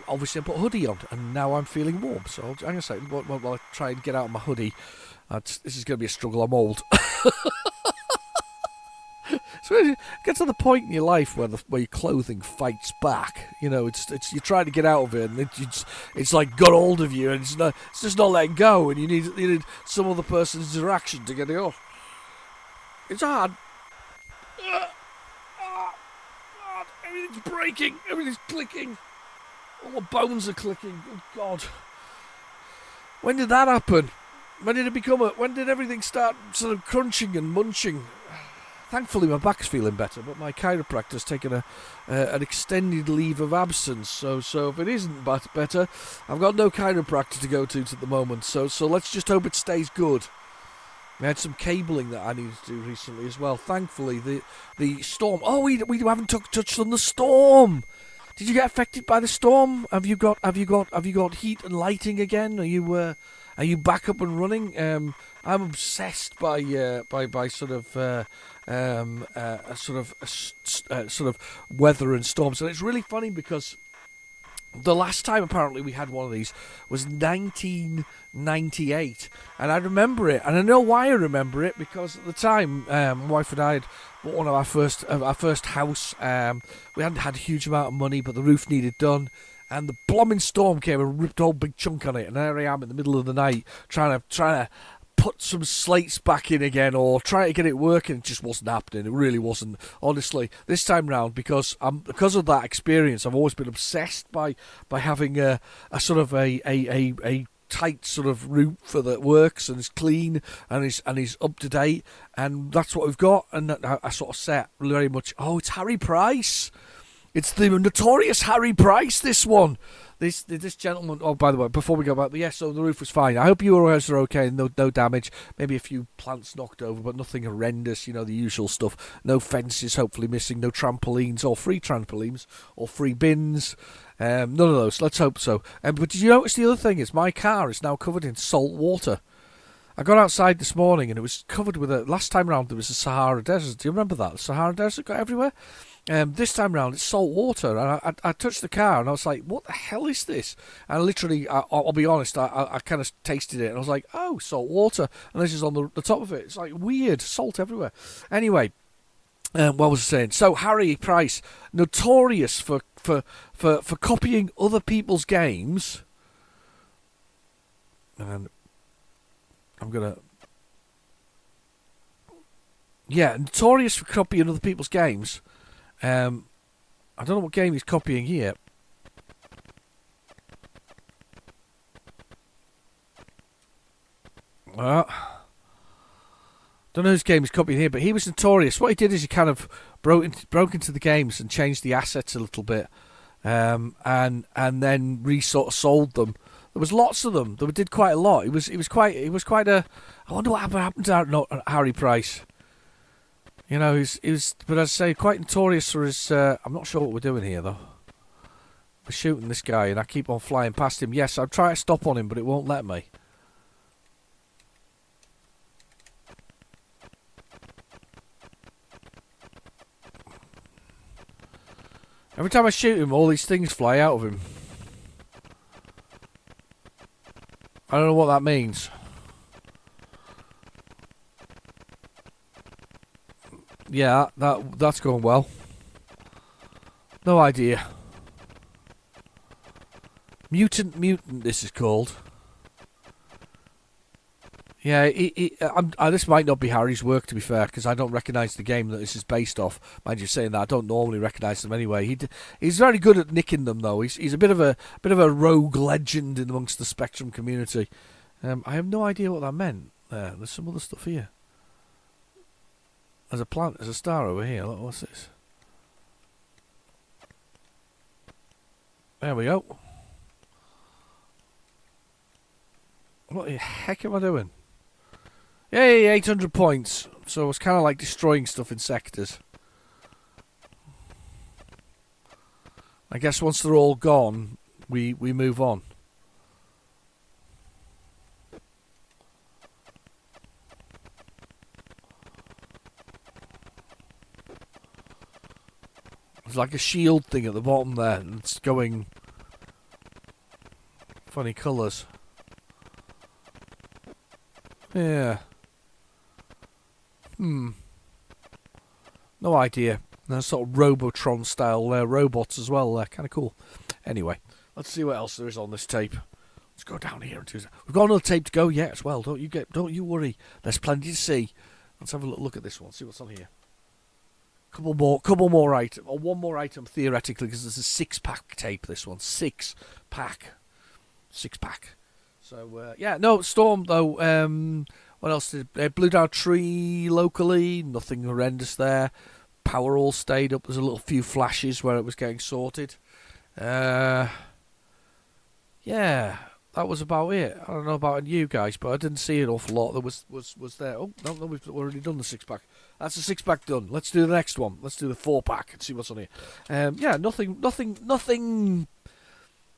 obviously I put a hoodie on, and now I'm feeling warm. So I'm going to say, while I try and get out of my hoodie, this is going to be a struggle. I'm old. So it gets to the point in your life where your clothing fights back. You know, it's you're trying to get out of it, and it's like got hold of you, and it's just not letting go, and you need some other person's interaction to get it off. It's hard. God, everything's breaking, everything's clicking, all the bones are clicking. Oh God, when did that happen? When did everything start sort of crunching and munching? Thankfully, my back's feeling better, but my chiropractor's taken an extended leave of absence. So if it isn't better, I've got no chiropractor to go to at the moment. So let's just hope it stays good. We had some cabling that I needed to do recently as well. Thankfully, the storm. Oh, we haven't touched on the storm. Did you get affected by the storm? Have you got heat and lighting again? Are you back up and running? I'm obsessed by sort of weather and storms, and it's really funny because the last time apparently we had one of these was 1998, and I remember it, and I know why I remember it, because at the time my wife and I had bought one of our first house. We hadn't had a huge amount of money, but the roof needed done, and the blooming storm came and ripped a whole big chunk on it, and there I am in the middle of the night trying to put some slates back in again, or try to get it working. It just wasn't happening. It really wasn't, honestly. This time round, because of that experience, I've always been obsessed by having a sort of a tight sort of roof that works and is clean and is up to date, and that's what we've got. And I sort of set very much. Oh, it's Harry Price. It's the notorious Harry Price. This one. This gentleman. Oh, by the way, before we go back, so the roof was fine. I hope you guys are okay. No damage. Maybe a few plants knocked over, but nothing horrendous. You know, the usual stuff. No fences, hopefully missing. No trampolines or free trampolines or free bins. None of those. Let's hope so. But did you notice the other thing is my car is now covered in salt water. I got outside this morning and it was covered with last time round there was a Sahara Desert. Do you remember that? The Sahara Desert got everywhere. This time round it's salt water, and I touched the car and I was like, what the hell is this? And literally, I'll be honest, I kind of tasted it and I was like, oh, salt water, and this is on the top of it. It's like weird, salt everywhere. Anyway, what was I saying? So Harry Price, notorious for copying other people's games, and I'm gonna. Yeah, notorious for copying other people's games. I don't know what game he's copying here. Don't know whose game he's copying here, but he was notorious. What he did is he kind of broke into the games and changed the assets a little bit, and then sort of sold them. There was lots of them. They did quite a lot. He was quite a. I wonder what happened to Harry Price. You know, he's but as I say, quite notorious for his. I'm not sure what we're doing here though. We're shooting this guy, and I keep on flying past him. Yes, I'm trying to stop on him, but it won't let me. Every time I shoot him, all these things fly out of him. I don't know what that means. Yeah, that's going well. No idea. Mutant, this is called. Yeah, this might not be Harry's work, to be fair, because I don't recognise the game that this is based off. Mind you saying that, I don't normally recognise them anyway. He's very good at nicking them, though. He's a bit of a rogue legend in amongst the Spectrum community. I have no idea what that meant. There's some other stuff here. There's a plant. There's a star over here. Look, what's this? There we go. What the heck am I doing? Yay, 800 points. So it's kind of like destroying stuff in sectors. I guess once they're all gone, we move on. There's like a shield thing at the bottom there, and it's going funny colours. Yeah. No idea. Sort of Robotron style robots as well. Kind of cool. Anyway, let's see what else there is on this tape. Let's go down here and do that. We've got another tape to go yet as well. Don't you worry. There's plenty to see. Let's have a look at this one. See what's on here. Couple more item, or one more item theoretically, because there's a 6-pack tape. This one, 6-pack. So yeah, no Storm though. What else did blew down a tree locally? Nothing horrendous there. Power all stayed up. There's a little few flashes where it was getting sorted. Yeah, that was about it. I don't know about you guys, but I didn't see an awful lot that was there. Oh no, we've already done the 6-pack. That's the 6-pack done. Let's do the next one. Let's do the 4-pack and see what's on here. Yeah,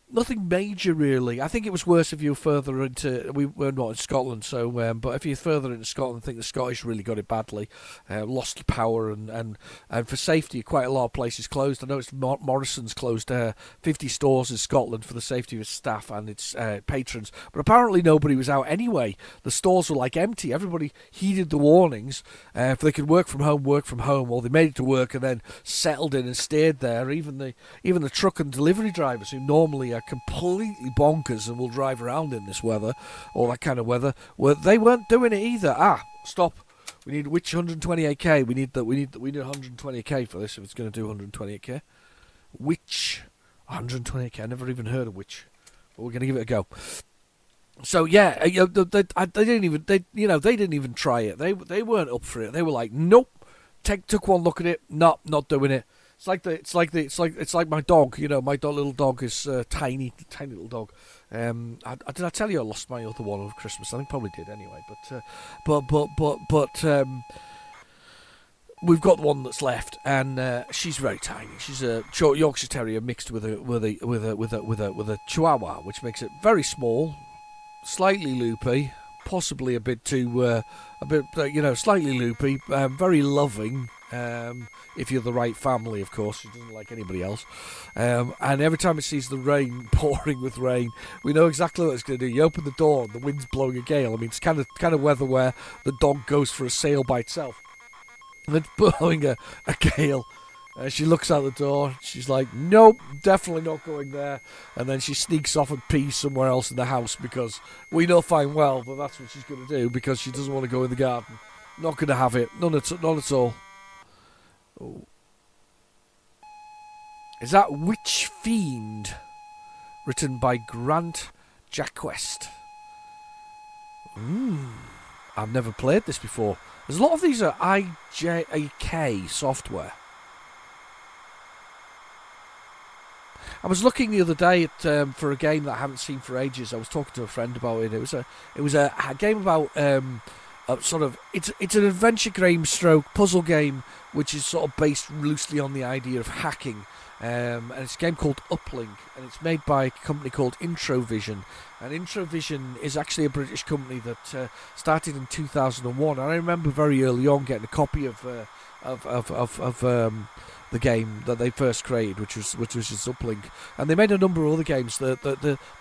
nothing major really. I think it was worse if you were further into. We were not in Scotland, so but if you're further into Scotland, I think the Scottish really got it badly. Lost power and for safety, quite a lot of places closed. I know it's Morrison's closed 50 stores in Scotland for the safety of its staff and its patrons. But apparently nobody was out anyway. The stores were like empty. Everybody heeded the warnings. If they could work from home, or they made it to work and then settled in and stayed there. Even the truck and delivery drivers who normally are completely bonkers and will drive around in this weather, or that kind of weather, they weren't doing it either. Stop. We need which 128k. We need 128k for this if it's going to do 128k. Which 128k? I never even heard of which, but we're going to give it a go. So yeah, they didn't even try it. They weren't up for it. They were like, nope. Took one look at it. Not doing it. It's like my dog. My little dog is tiny little dog. Did I tell you I lost my other one over Christmas? I think probably did anyway. But we've got one that's left, and she's very tiny. She's a short Yorkshire Terrier mixed with a Chihuahua, which makes it very small, slightly loopy, possibly a bit too slightly loopy, very loving. If you're the right family, of course. She doesn't like anybody else. And every time it sees the rain, pouring with rain, we know exactly what it's going to do. You open the door and the wind's blowing a gale. I mean, it's kind of weather where the dog goes for a sail by itself. And it's blowing a gale. She looks out the door. She's like, nope, definitely not going there. And then she sneaks off and pees somewhere else in the house because we know fine well that that's what she's going to do because she doesn't want to go in the garden. Not going to have it. None at all. Oh. Is that Witch Fiend? Written by Grant Jacquest. I've never played this before. There's a lot of these are IJAK software. I was looking the other day at for a game that I haven't seen for ages. I was talking to a friend about it. It was a game about sort of it's an adventure game stroke puzzle game which is sort of based loosely on the idea of hacking. And it's a game called Uplink, and it's made by a company called Introvision. And Introvision is actually a British company that started in 2001. And I remember very early on getting a copy of the game that they first created, which was just Uplink. And they made a number of other games.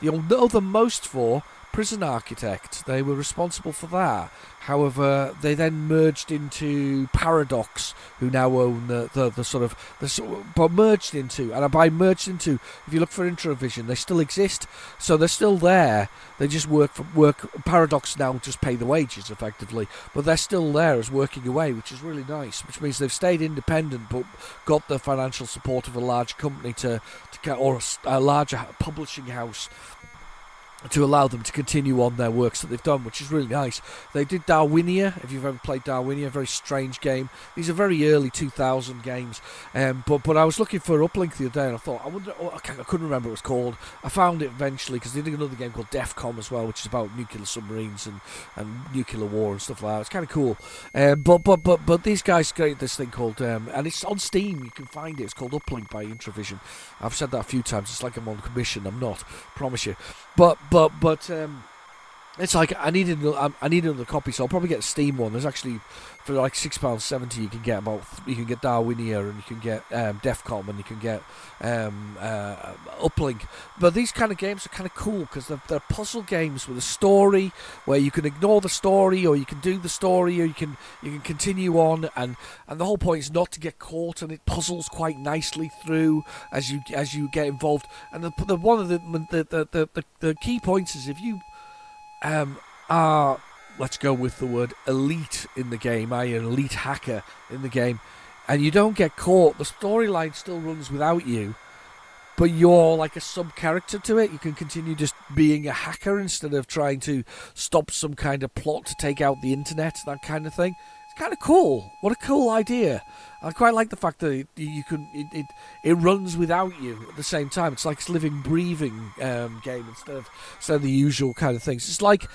You'll know them most for Prison Architect. They were responsible for that. However, they then merged into Paradox, who now own but merged into, and by merged into, if you look for Introvision, they still exist. So they're still there. They just work. Paradox now just pay the wages effectively, but they're still there as working away, which is really nice. Which means they've stayed independent, but got the financial support of a large company or a larger publishing house to allow them to continue on their works that they've done, which is really nice. They did Darwinia, if you've ever played Darwinia, a very strange game. These are very early 2000 games, but I was looking for Uplink the other day, and I thought, I couldn't remember what it was called. I found it eventually, because they did another game called DEFCON as well, which is about nuclear submarines and nuclear war and stuff like that. It's kind of cool. But these guys created this thing called, and it's on Steam, you can find it, it's called Uplink by Introvision. I've said that a few times, it's like I'm on commission, I'm not, promise you. But It's like I need another copy, so I'll probably get a Steam one. There's actually for like £6.70 you can get Darwinia, and you can get Defcom, and you can get Uplink. But these kind of games are kind of cool because they're puzzle games with a story where you can ignore the story, or you can do the story, or you can continue on, and the whole point is not to get caught, and it puzzles quite nicely through as you get involved. And one of the key points is if you are, let's go with the word elite in the game, i.e. an elite hacker in the game, and you don't get caught, the storyline still runs without you, but you're like a sub-character to it. You can continue just being a hacker instead of trying to stop some kind of plot to take out the internet, that kind of thing. It's kind of cool. What a cool idea. I quite like the fact that it runs without you at the same time. It's like a living, breathing game instead of the usual kind of things. It's like,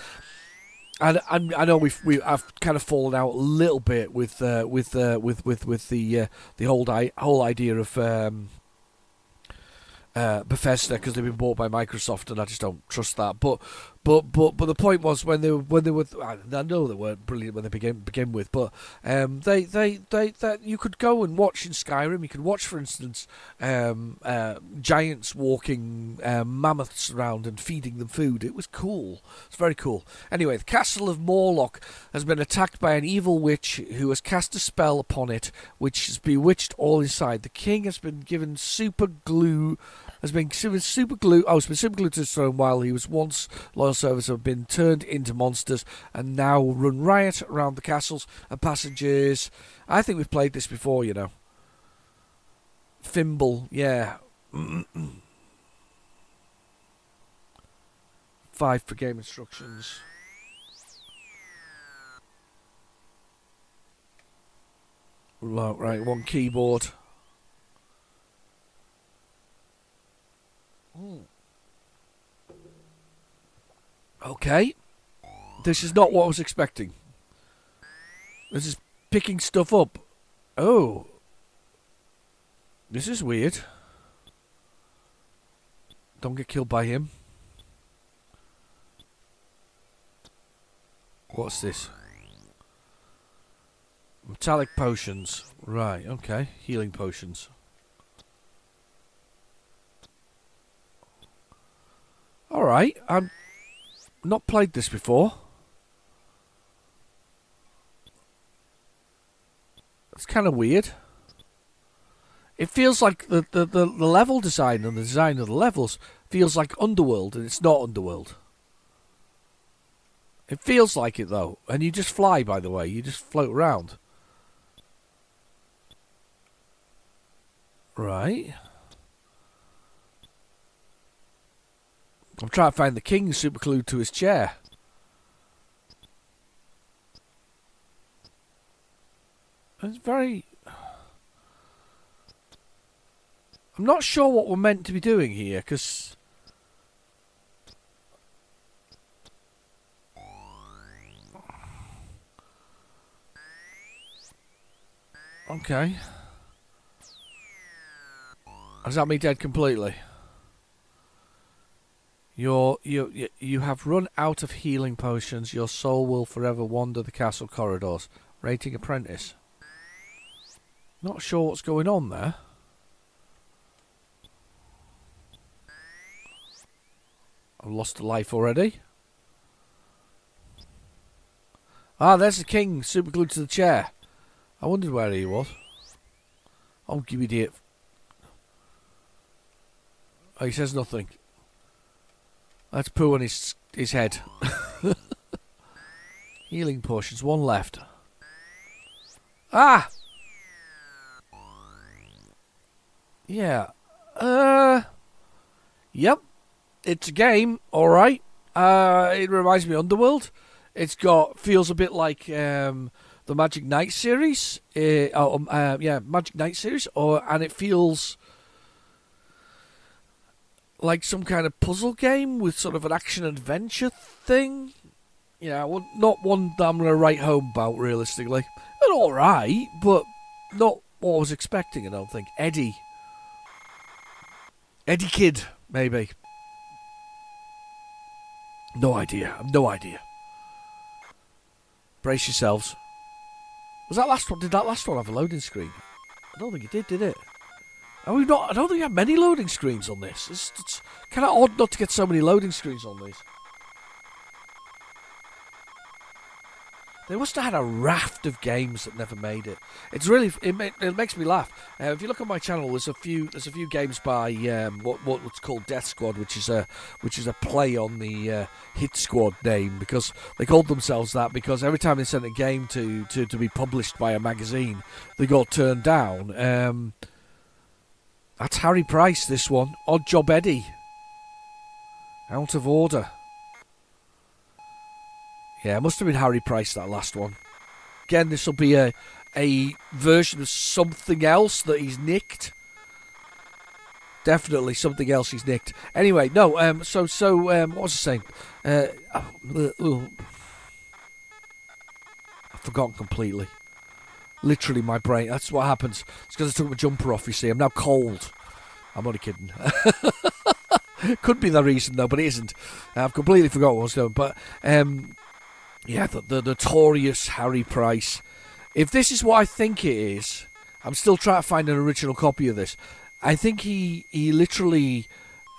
and I know I've kind of fallen out a little bit with the whole idea of Bethesda, because they've been bought by Microsoft, and I just don't trust that. But the point was when they were, I know they weren't brilliant when they begin with, but they you could go and watch in Skyrim. You could watch, for instance, giants walking mammoths around and feeding them food. It was cool. It's very cool. Anyway, the castle of Morlock has been attacked by an evil witch who has cast a spell upon it, which has bewitched all inside. The king has been given super glue. Has been super glue. Oh, it's been super glued to his throne while he was once loyal servants have been turned into monsters and now run riot around the castles and passages. I think we've played this before, you know. Fimble, yeah. 5 for game instructions. Right, 1 keyboard. Okay. This is not what I was expecting. This is picking stuff up. Oh. This is weird. Don't get killed by him. What's this? Metallic potions. Right, okay. Healing potions. Alright, I've not played this before. It's kind of weird. It feels like the level design and the design of the levels feels like Underworld, and it's not Underworld. It feels like it, though. And you just fly, by the way. You just float around. Right. I'm trying to find the king super glued to his chair. It's very... I'm not sure what we're meant to be doing here, because... Okay. Has that me dead completely? You have run out of healing potions. Your soul will forever wander the castle corridors. Rating apprentice. Not sure what's going on there. I've lost a life already. Ah, there's the king, super glued to the chair. I wondered where he was. Oh, you idiot. Oh, he says nothing. Let's poo on his head. Healing potions, 1 left. Ah! Yeah. Yep. It's a game, alright. It reminds me of Underworld. It's feels a bit like the Magic Knight series. Magic Knight series. And it feels like some kind of puzzle game with sort of an action-adventure thing. Yeah, not one that I'm going to write home about, realistically. It's alright, but not what I was expecting, I don't think. Eddie Kid, maybe. No idea. I've no idea. Brace yourselves. Was that last one? Did that last one have a loading screen? I don't think it did it? I don't think we have many loading screens on this. It's kind of odd not to get so many loading screens on these. They must have had a raft of games that never made it. It makes me laugh. If you look on my channel, there's a few games by what's called Death Squad, which is a play on the Hit Squad name, because they called themselves that because every time they sent a game to be published by a magazine, they got turned down. That's Harry Price. This one, Odd Job Eddie, Out of Order. Yeah, it must have been Harry Price, that last one. Again, this will be a version of something else that he's nicked. Definitely something else he's nicked. Anyway, no, what was I saying? I've forgotten completely. Literally, my brain, that's what happens. It's because I took my jumper off, you see. I'm now cold. I'm only kidding. Could be the reason, though, but it isn't. I've completely forgotten what I was doing, but... yeah, the notorious Harry Price. If this is what I think it is, I'm still trying to find an original copy of this. I think he literally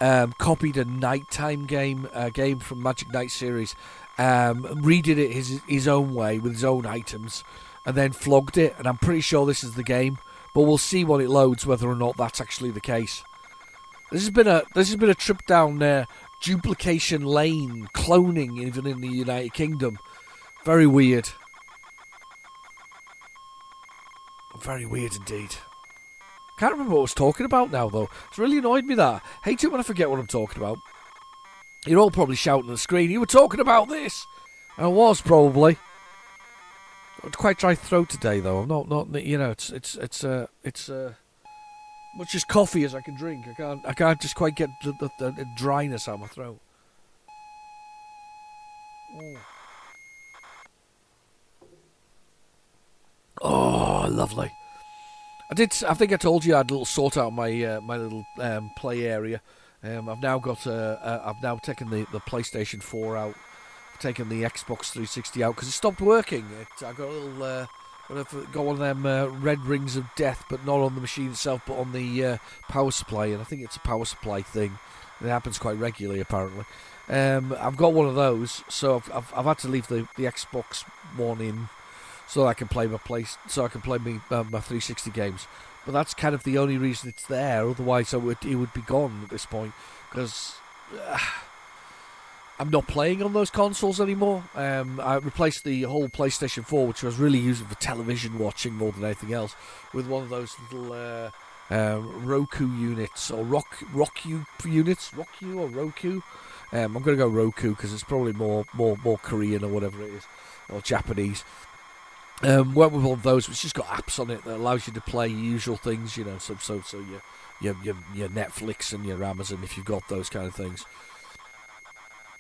copied a nighttime game, a game from Magic Knight series, redid it his own way with his own items, and then flogged it. And I'm pretty sure this is the game, but we'll see when it loads whether or not that's actually the case. This has been a trip down duplication lane, cloning, even in the United Kingdom. Very weird. Very weird indeed. Can't remember what I was talking about now, though. It's really annoyed me, that. Hate it when I forget what I'm talking about. You're all probably shouting at the screen, you were talking about this! I was, probably. I'd quite dry throat today, though. I'm not, you know, it's much as coffee as I can drink. I can't just quite get the dryness out of my throat. Oh, lovely. I think I told you I had a little sort out my my little play area. I've now taken the PlayStation 4 out. I've taken the Xbox 360 out because it stopped working. I got a little got one of them red rings of death, but not on the machine itself, but on the power supply. And I think it's a power supply thing. It happens quite regularly, apparently. I've got one of those, so I've had to leave the Xbox One in, so I can play my 360 games. But that's kind of the only reason it's there. Otherwise, it would be gone at this point, because I'm not playing on those consoles anymore. I replaced the whole PlayStation 4, which I was really using for television watching more than anything else, with one of those little Roku units, or Roku units, Roku or Roku. I'm going to go Roku because it's probably more Korean or whatever it is, or Japanese. Went with one of those, which just got apps on it that allows you to play usual things, you know, so your Netflix and your Amazon, if you've got those kind of things.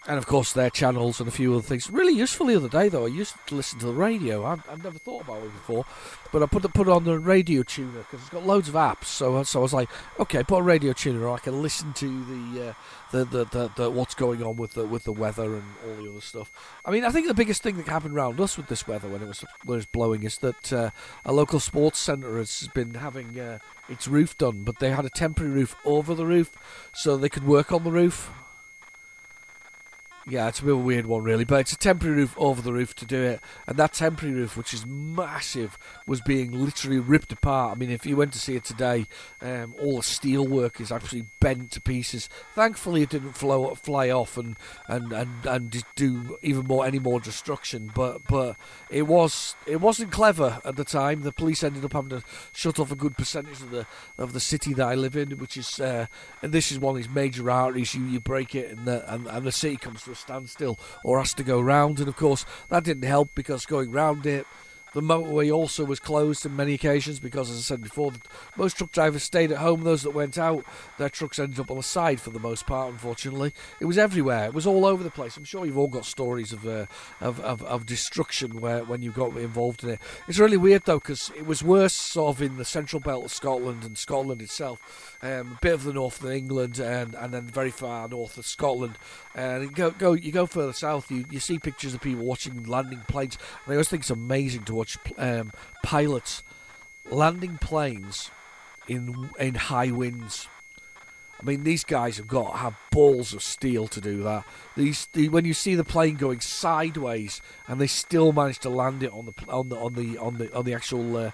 And of course their channels and a few other things. Really useful the other day, though. I used to listen to the radio. I've never thought about it before, but I put it on the radio tuner because it's got loads of apps. So I was like, okay, put a radio tuner on. I can listen to the what's going on with the weather and all the other stuff. I mean, I think the biggest thing that happened around us with this weather when it was blowing is that a local sports centre has been having its roof done, but they had a temporary roof over the roof so they could work on the roof. Yeah, it's a bit of a weird one, really, but it's a temporary roof over the roof to do it, and that temporary roof, which is massive, was being literally ripped apart. I mean, if you went to see it today, all the steel work is actually bent to pieces. Thankfully, it didn't fly off and do any more destruction, but it wasn't clever at the time. The police ended up having to shut off a good percentage of the city that I live in, which is and this is one of these major arteries. You break it, and the city comes to a standstill or has to go round, and of course that didn't help because going round it, The motorway also was closed on many occasions because, as I said before, most truck drivers stayed at home. Those that went out, their trucks ended up on the side for the most part, unfortunately. It was everywhere. It was all over the place. I'm sure you've all got stories of destruction when you got involved in it. It's really weird, though, because it was worse sort of in the central belt of Scotland and Scotland itself. A bit of the north of England and then very far north of Scotland. And you go further south, you see pictures of people watching landing planes. And I always think it's amazing to watch pilots landing planes in high winds. I mean, these guys have got to have balls of steel to do that. When you see the plane going sideways and they still manage to land it on the actual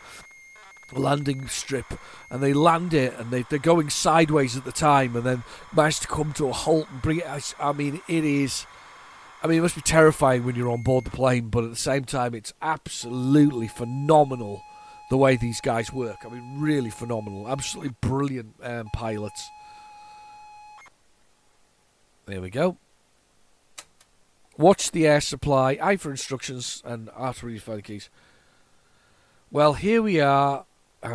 landing strip, and they land it and they're going sideways at the time and then manage to come to a halt and bring it. I mean, it must be terrifying when you're on board the plane, but at the same time it's absolutely phenomenal the way these guys work. I mean, really phenomenal, absolutely brilliant pilots. There we go. Watch the air supply, I for instructions, and R to read the keys. Well, here we are.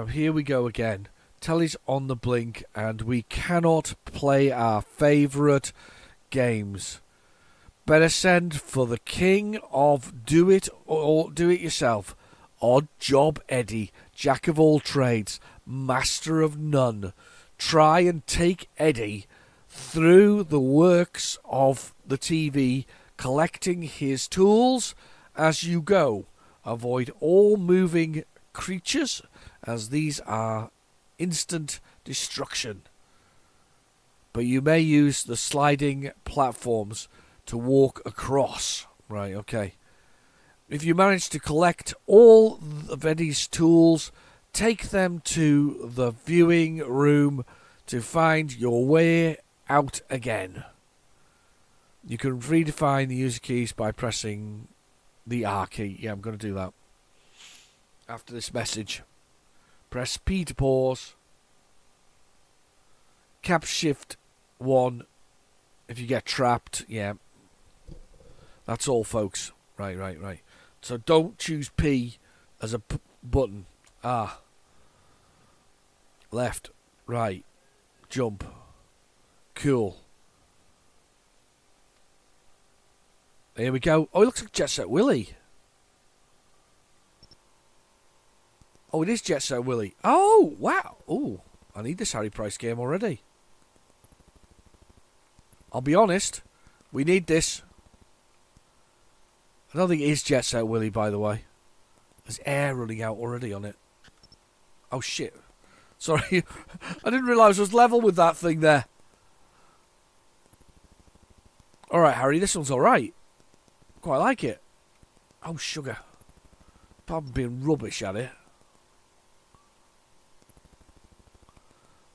Here we go again. Telly's on the blink, and we cannot play our favourite games. Better send for the king of do it or do it yourself. Odd Job Eddie, jack of all trades, master of none. Try and take Eddie through the works of the TV, collecting his tools as you go. Avoid all moving creatures, as these are instant destruction. But you may use the sliding platforms to walk across. Right, okay. If you manage to collect all of Eddie's tools, take them to the viewing room to find your way out again. You can redefine the user keys by pressing the R key. Yeah, I'm going to do that. After this message, press P to pause. Cap Shift 1 if you get trapped. Yeah. That's all, folks. Right. So don't choose P as a button. Left, right, jump. Cool. Here we go. Oh, it looks like Jet Set Willy. Oh, it is Jet Set Willy. Oh, wow. Oh, I need this Harry Price game already. I'll be honest. We need this. I don't think it is Jet Set Willy, by the way. There's air running out already on it. Oh, shit. Sorry. I didn't realise I was level with that thing there. Alright, Harry, this one's alright. Quite like it. Oh, sugar. Pardon being rubbish at it.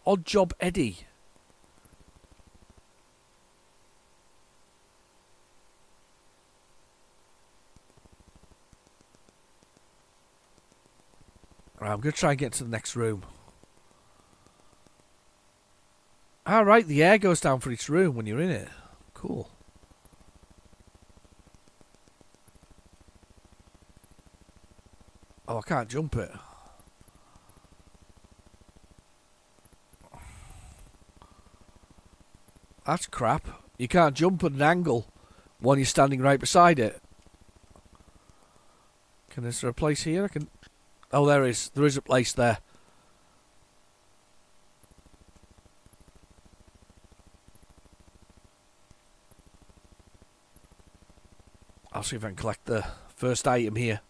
Odd Job Eddie. Right, I'm going to try and get to the next room. Alright, the air goes down for each room when you're in it. Cool. Oh, I can't jump it. That's crap. You can't jump at an angle when you're standing right beside it. Is there a place here I can... Oh, there is. There is a place there. I'll see if I can collect the first item here.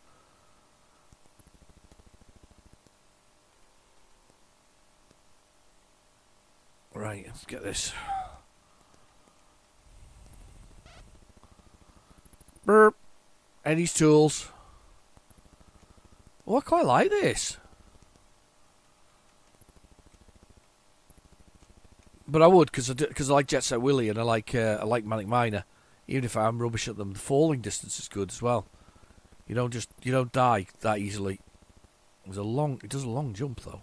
Right, let's get this. Burp. Eddie's tools. Oh, I quite like this. But I would, because I like Jet Set Willy and I like Manic Miner. Even if I'm rubbish at them, the falling distance is good as well. You don't die that easily. It does a long jump though.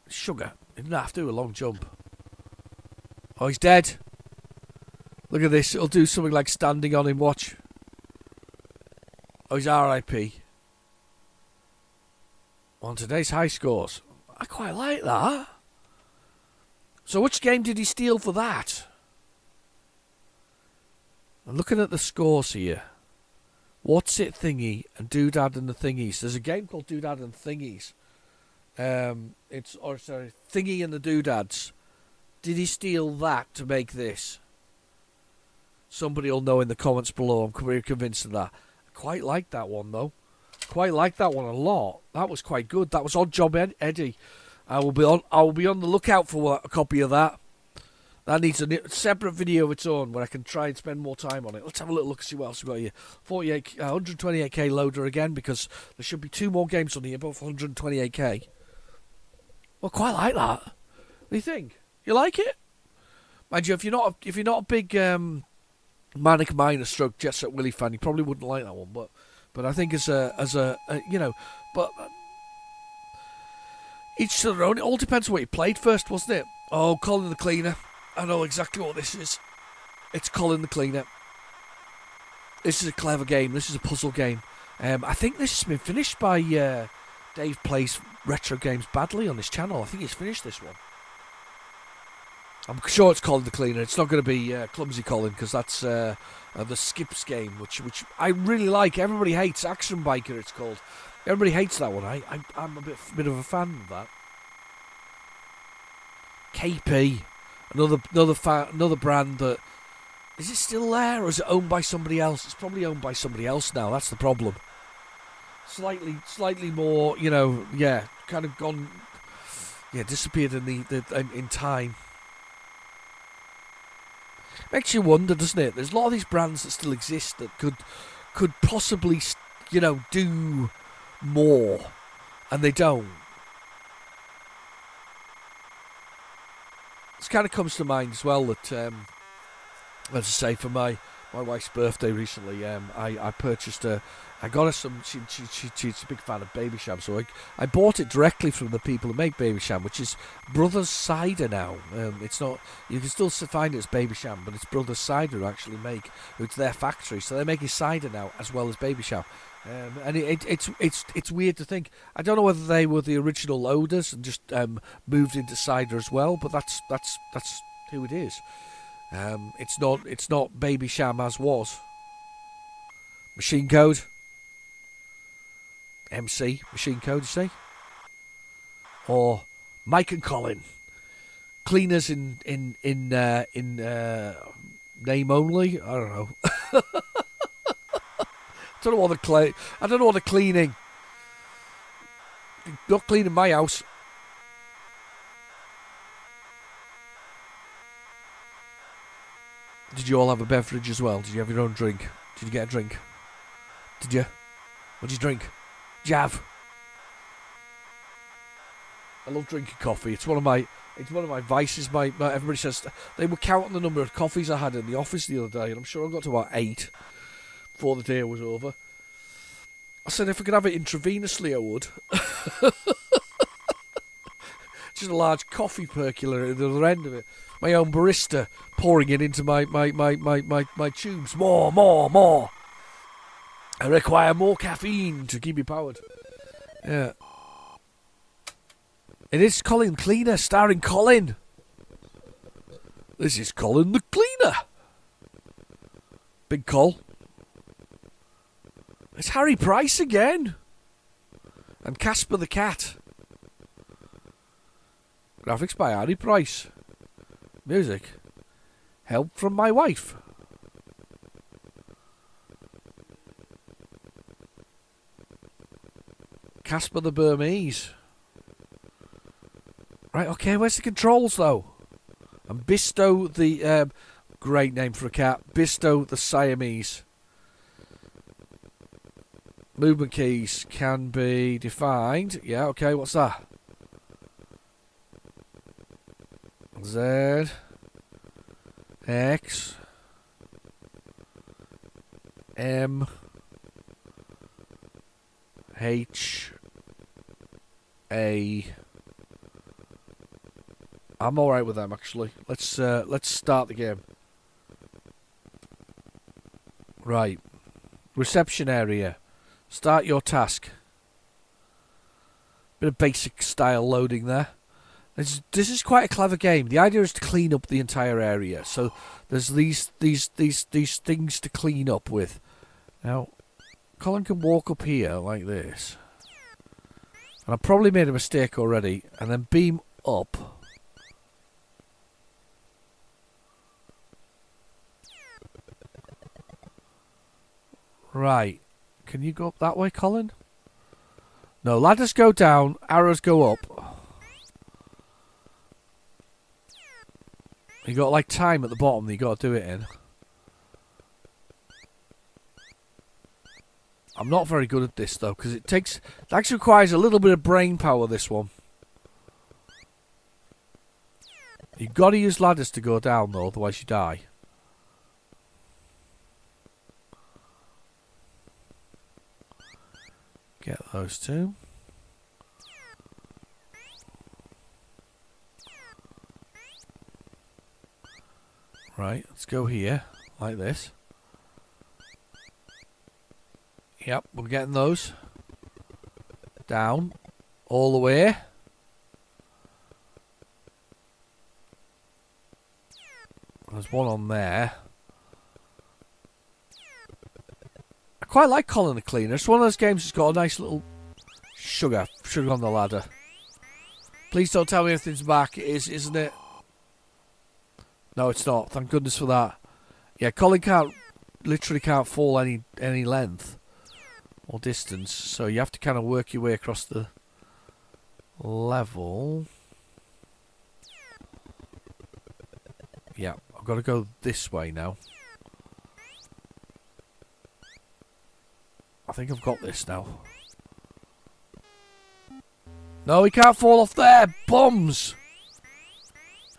Sugar. It didn't have to do a long jump. Oh, he's dead. Look at this. It'll do something like standing on him. Watch. Oh, he's R.I.P. on today's high scores. I quite like that. So which game did he steal for that? I'm looking at the scores here. What's It Thingy and Doodad and the Thingies. There's a game called Doodad and Thingies. Thingy and the Doodads. Did he steal that to make this? Somebody will know in the comments below. I'm pretty convinced of that. I quite like that one though. Quite like that one a lot. That was quite good. That was Odd Job Eddie. I will be on the lookout for a copy of that. That needs a separate video of its own where I can try and spend more time on it. Let's have a little look and see what else we've got here. 128k loader again, because there should be 2 more games on here, both 128k. Well, quite like that. What do you think? You like it? Mind you, if you're not a big Manic Miner stroke Jet Set Willy fan, you probably wouldn't like that one. But I think as a but each to their own. It all depends on what you played first, wasn't it? Oh, Colin the Cleaner. I know exactly what this is. It's Colin the Cleaner. This is a clever game. This is a puzzle game. I think this has been finished by Dave Plays Retro Games Badly on his channel. I think he's finished this one. I'm sure it's Colin the Cleaner. It's not going to be Clumsy Colin, because that's the Skips game, which I really like. Everybody hates Action Biker, it's called. Everybody hates that one. I'm a bit of a fan of that. KP, another brand that is it still there, or is it owned by somebody else? It's probably owned by somebody else now. That's the problem. Slightly more, kind of gone, disappeared in time. Makes you wonder, doesn't it? There's a lot of these brands that still exist that could possibly, do more, and they don't. This kind of comes to mind as well that, as I say, for my wife's birthday recently, I purchased I got her some. She's a big fan of Baby Sham, so I bought it directly from the people who make Baby Sham, which is Brothers Cider now. It's not. You can still find it as Baby Sham, but it's Brothers Cider who actually make. It's their factory, so they're making cider now as well as Baby Sham. And it's weird to think. I don't know whether they were the original loaders and just moved into cider as well, but that's who it is. It's not Baby Sham as was. Machine Code. MC Machine Code, you see, or Mike and Colin, cleaners in name only. I don't know. I don't know what they're cleaning. Not cleaning my house. Did you all have a beverage as well? Did you have your own drink? Did you get a drink? Did you? What did you drink? Jav. I love drinking coffee. It's one of my vices. My everybody says they were counting the number of coffees I had in the office the other day, and I'm sure I got to about 8 before the day was over. I said if I could have it intravenously, I would. Just a large coffee percolator at the other end of it. My own barista pouring it into my tubes. More. I require more caffeine to keep me powered. Yeah. It is Colin Cleaner, starring Colin. This is Colin the Cleaner. Big Col. It's Harry Price again. And Casper the Cat. Graphics by Harry Price. Music. Help from my wife. Casper the Burmese. Right, okay, where's the controls though? And Bisto the great name for a cat. Bisto the Siamese. Movement keys can be defined. Yeah, okay, what's that? Z X M H A. I'm all right with them actually. Let's start the game. Right, reception area. Start your task. Bit of basic style loading there. This is quite a clever game. The idea is to clean up the entire area. So there's these things to clean up with. Now, Colin can walk up here like this. And I probably made a mistake already. And then beam up. Right. Can you go up that way, Colin? No, ladders go down, arrows go up. You got like time at the bottom that you got to do it in. I'm not very good at this though, because it actually requires a little bit of brain power, this one. You've got to use ladders to go down though, otherwise you die. Get those two. Right, let's go here, like this. Yep, we're getting those. Down, all the way. There's one on there. I quite like Colin the Cleaner. It's one of those games that's got a nice little sugar on the ladder. Please don't tell me anything's back. It is, isn't it? No, it's not. Thank goodness for that. Yeah, Colin literally can't fall any length or distance, so you have to kind of work your way across the level. Yeah, I've got to go this way now. I think I've got this now. No, he can't fall off there. Bums!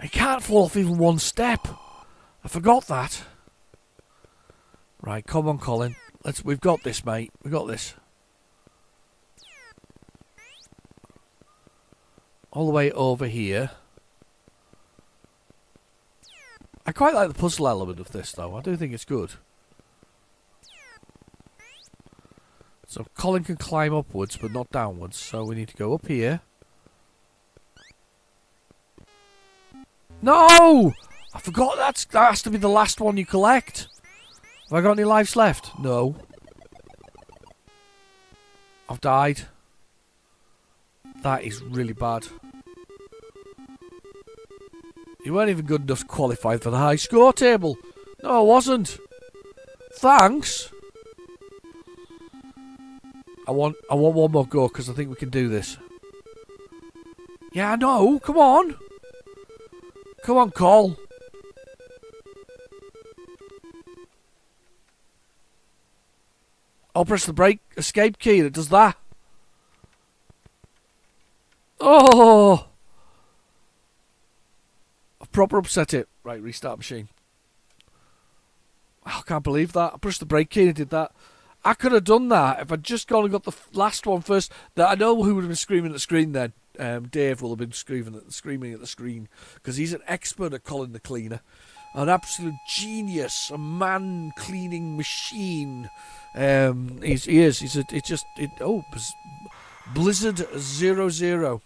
He can't fall off even one step. I forgot that. Right, come on, Colin. We've got this, mate. We've got this. All the way over here. I quite like the puzzle element of this, though. I do think it's good. So Colin can climb upwards, but not downwards. So we need to go up here. No! I forgot that has to be the last one you collect. Have I got any lives left? No. I've died. That is really bad. You weren't even good enough to qualify for the high score table. No, I wasn't. Thanks. I want one more go because I think we can do this. Yeah, I know. Come on. Come on, Cole. I'll press the brake escape key and it does that. Oh! I've proper upset it. Right, restart machine. Oh, I can't believe that. I pressed the brake key and it did that. I could have done that if I'd just gone and got the last one first. That I know who would have been screaming at the screen then. Dave will have been screaming at the screen because he's an expert at Colin the Cleaner, an absolute genius, a man cleaning machine. He is. Blizzard 00.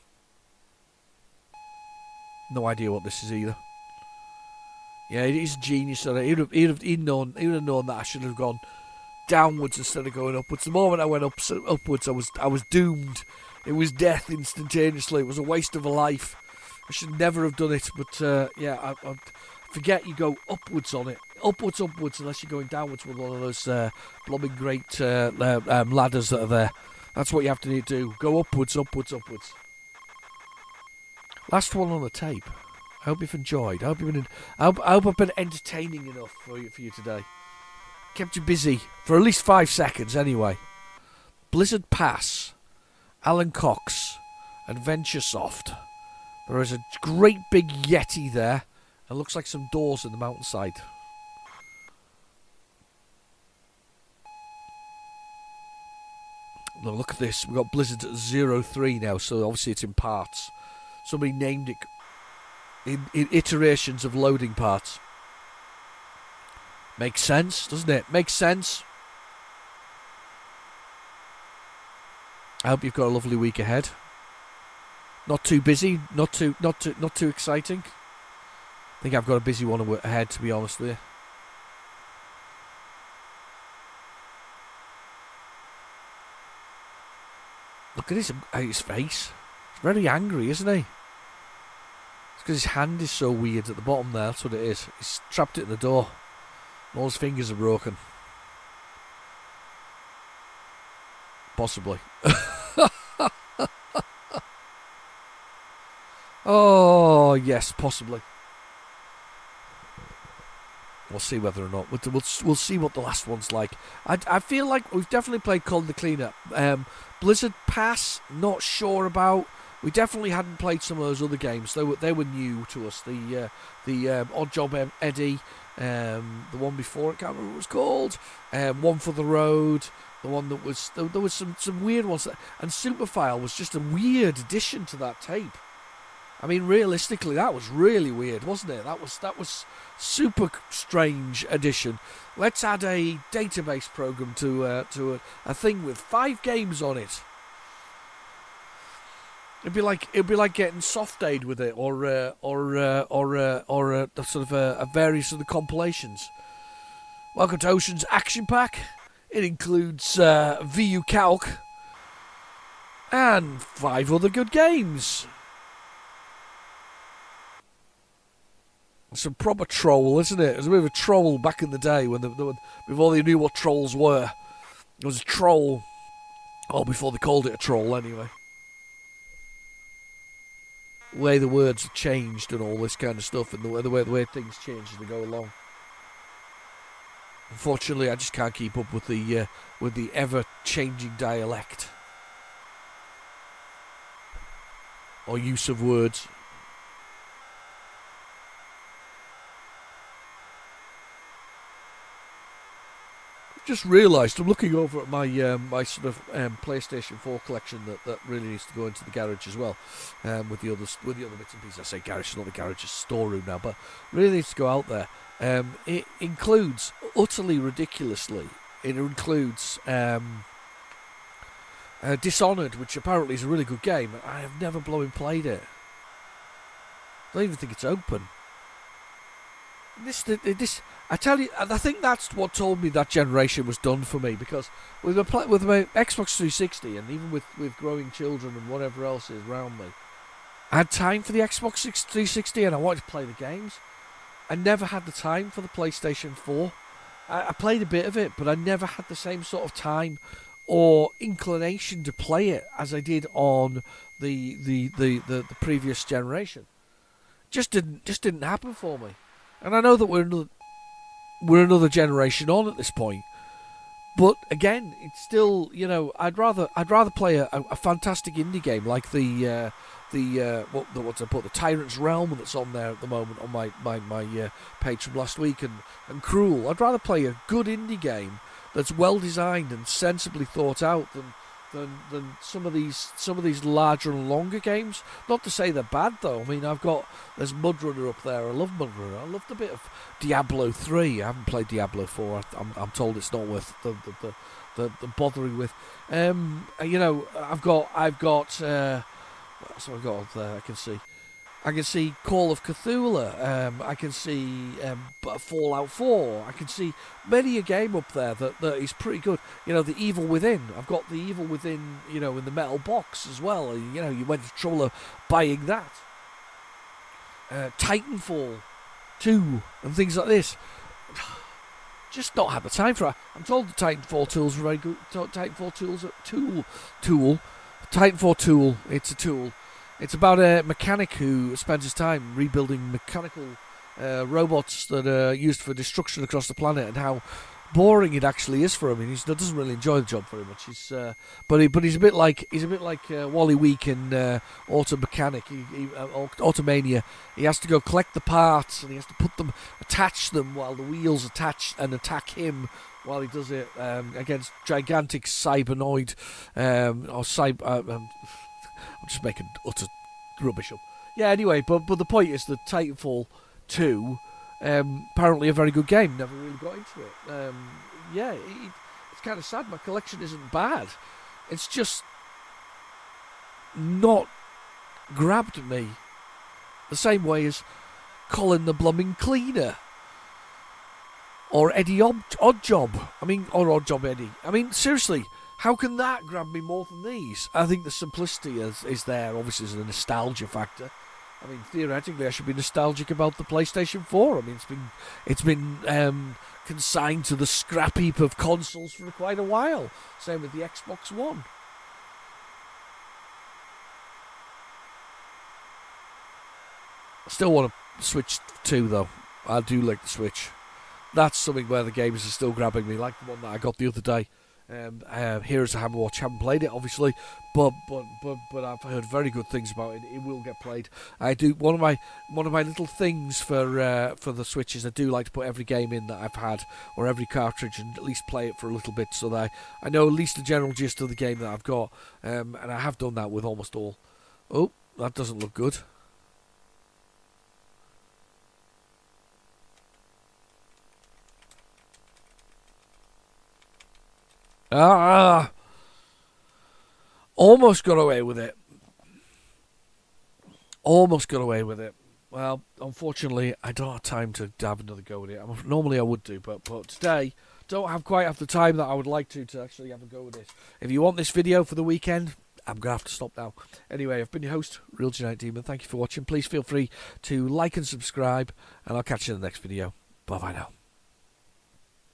No idea what this is either. Yeah, he's a genius. He'd known that I should have gone downwards instead of going upwards. The moment I went upwards, I was doomed. It was death instantaneously. It was a waste of a life. I should never have done it. But yeah, I forget you go upwards on it. Upwards, unless you're going downwards with one of those blobbing great ladders that are there. That's what you have to do. Go upwards. Last one on the tape. I hope you've enjoyed. I hope I've been entertaining enough for you today. Kept you busy for at least 5 seconds anyway. Blizzard Pass, Alan Cox, Adventuresoft. There is a great big Yeti there. It looks like some doors in the mountainside. Now look at this. We've got Blizzard 03 now, so obviously it's in parts. Somebody named it in iterations of loading parts. Makes sense, doesn't it? Makes sense. I hope you've got a lovely week ahead. Not too busy, not too exciting. I think I've got a busy one ahead, to be honest with you. Look at his face. He's very angry, isn't he? It's because his hand is so weird at the bottom there. That's what it is. He's trapped it in the door. All his fingers are broken. Possibly. Oh, yes, possibly. We'll see whether or not. We'll see what the last one's like. I feel like we've definitely played Call of the Cleanup. Blizzard Pass, not sure about. We definitely hadn't played some of those other games. They were new to us. The Odd Job Eddie, the one before, I can't remember what it was called. One for the Road. The one that was there was some weird ones. And Superfile was just a weird addition to that tape. I mean, realistically, that was really weird, wasn't it? That was super strange addition. Let's add a database program to a thing with 5 games on it. It'd be like getting Soft Aid with it, or sort of a various of the compilations. Welcome to Ocean's Action Pack. It includes VU Calc and 5 other good games. Some proper troll, isn't it? It was a bit of a troll back in the day before they knew what trolls were. It was a troll. Oh, before they called it a troll, anyway. The way the words have changed and all this kind of stuff, and the way things change as they go along. Unfortunately, I just can't keep up with the ever-changing dialect or use of words. Just realised I'm looking over at my my sort of PlayStation 4 collection that really needs to go into the garage as well, with the other bits and pieces. I say garage, it's not the garage, it's storeroom now, but really needs to go out there. It includes, utterly ridiculously, it includes Dishonored, which apparently is a really good game. I have never blowing played it. I don't even think it's open. This, I tell you, I think that's what told me that generation was done for me, because with my Xbox 360 and even with growing children and whatever else is around me, I had time for the Xbox 360 and I wanted to play the games. I never had the time for the PlayStation 4. I played a bit of it, but I never had the same sort of time or inclination to play it as I did on the previous generation. Just didn't happen for me. And I know that we're another generation on at this point, but again, it's still, you know, I'd rather play a fantastic indie game like the Tyrant's Realm that's on there at the moment on my page from last week, and Cruel. I'd rather play a good indie game that's well designed and sensibly thought out than some of these larger and longer games. Not to say they're bad though. I mean, there's Mudrunner up there. I love Mudrunner. I loved a bit of Diablo 3. I haven't played Diablo 4. I'm told it's not worth the bothering with. You know, I've got what else have I got up there? I can see Call of Cthulhu. I can see Fallout 4. I can see many a game up there that is pretty good. You know, The Evil Within. I've got The Evil Within, you know, in the metal box as well. You know, you went to trouble of buying that. Titanfall 2 and things like this. Just not had the time for it. I'm told the Titanfall tools are very good. Titanfall tools are tool. Titanfall tool. It's a tool. It's about a mechanic who spends his time rebuilding mechanical robots that are used for destruction across the planet, and how boring it actually is for him. And he doesn't really enjoy the job very much. But he's a bit like Wally Week in Auto Mechanic, Automania. He has to go collect the parts, and he has to attach them while the wheels attach and attack him while he does it against gigantic cybernoid or cyber. I'm just making utter rubbish up. Yeah, anyway, but the point is that Titanfall 2, apparently a very good game. Never really got into it. Yeah, it's kind of sad. My collection isn't bad. It's just not grabbed me. The same way as Colin the Blooming Cleaner. Or Eddie Oddjob. I mean, or Oddjob Eddie. I mean, seriously, how can that grab me more than these? I think the simplicity is there. Obviously, there's a nostalgia factor. I mean, theoretically, I should be nostalgic about the PlayStation 4. I mean, it's been consigned to the scrap heap of consoles for quite a while. Same with the Xbox One. I still want to Switch 2, though. I do like the Switch. That's something where the games are still grabbing me, like the one that I got the other day. Here's a Hammerwatch. Haven't played it, obviously, but I've heard very good things about it. It will get played. I do one of my little things for the Switch is I do like to put every game in that I've had or every cartridge and at least play it for a little bit so that I know at least the general gist of the game that I've got. And I have done that with almost all. Oh, that doesn't look good. Almost got away with it. Well, unfortunately, I don't have time to have another go at it. Normally I would do, but today, don't have quite the time that I would like to actually have a go at this. If you want this video for the weekend, I'm going to have to stop now. Anyway, I've been your host, RealGenericDemon. Thank you for watching. Please feel free to like and subscribe, and I'll catch you in the next video. Bye-bye now.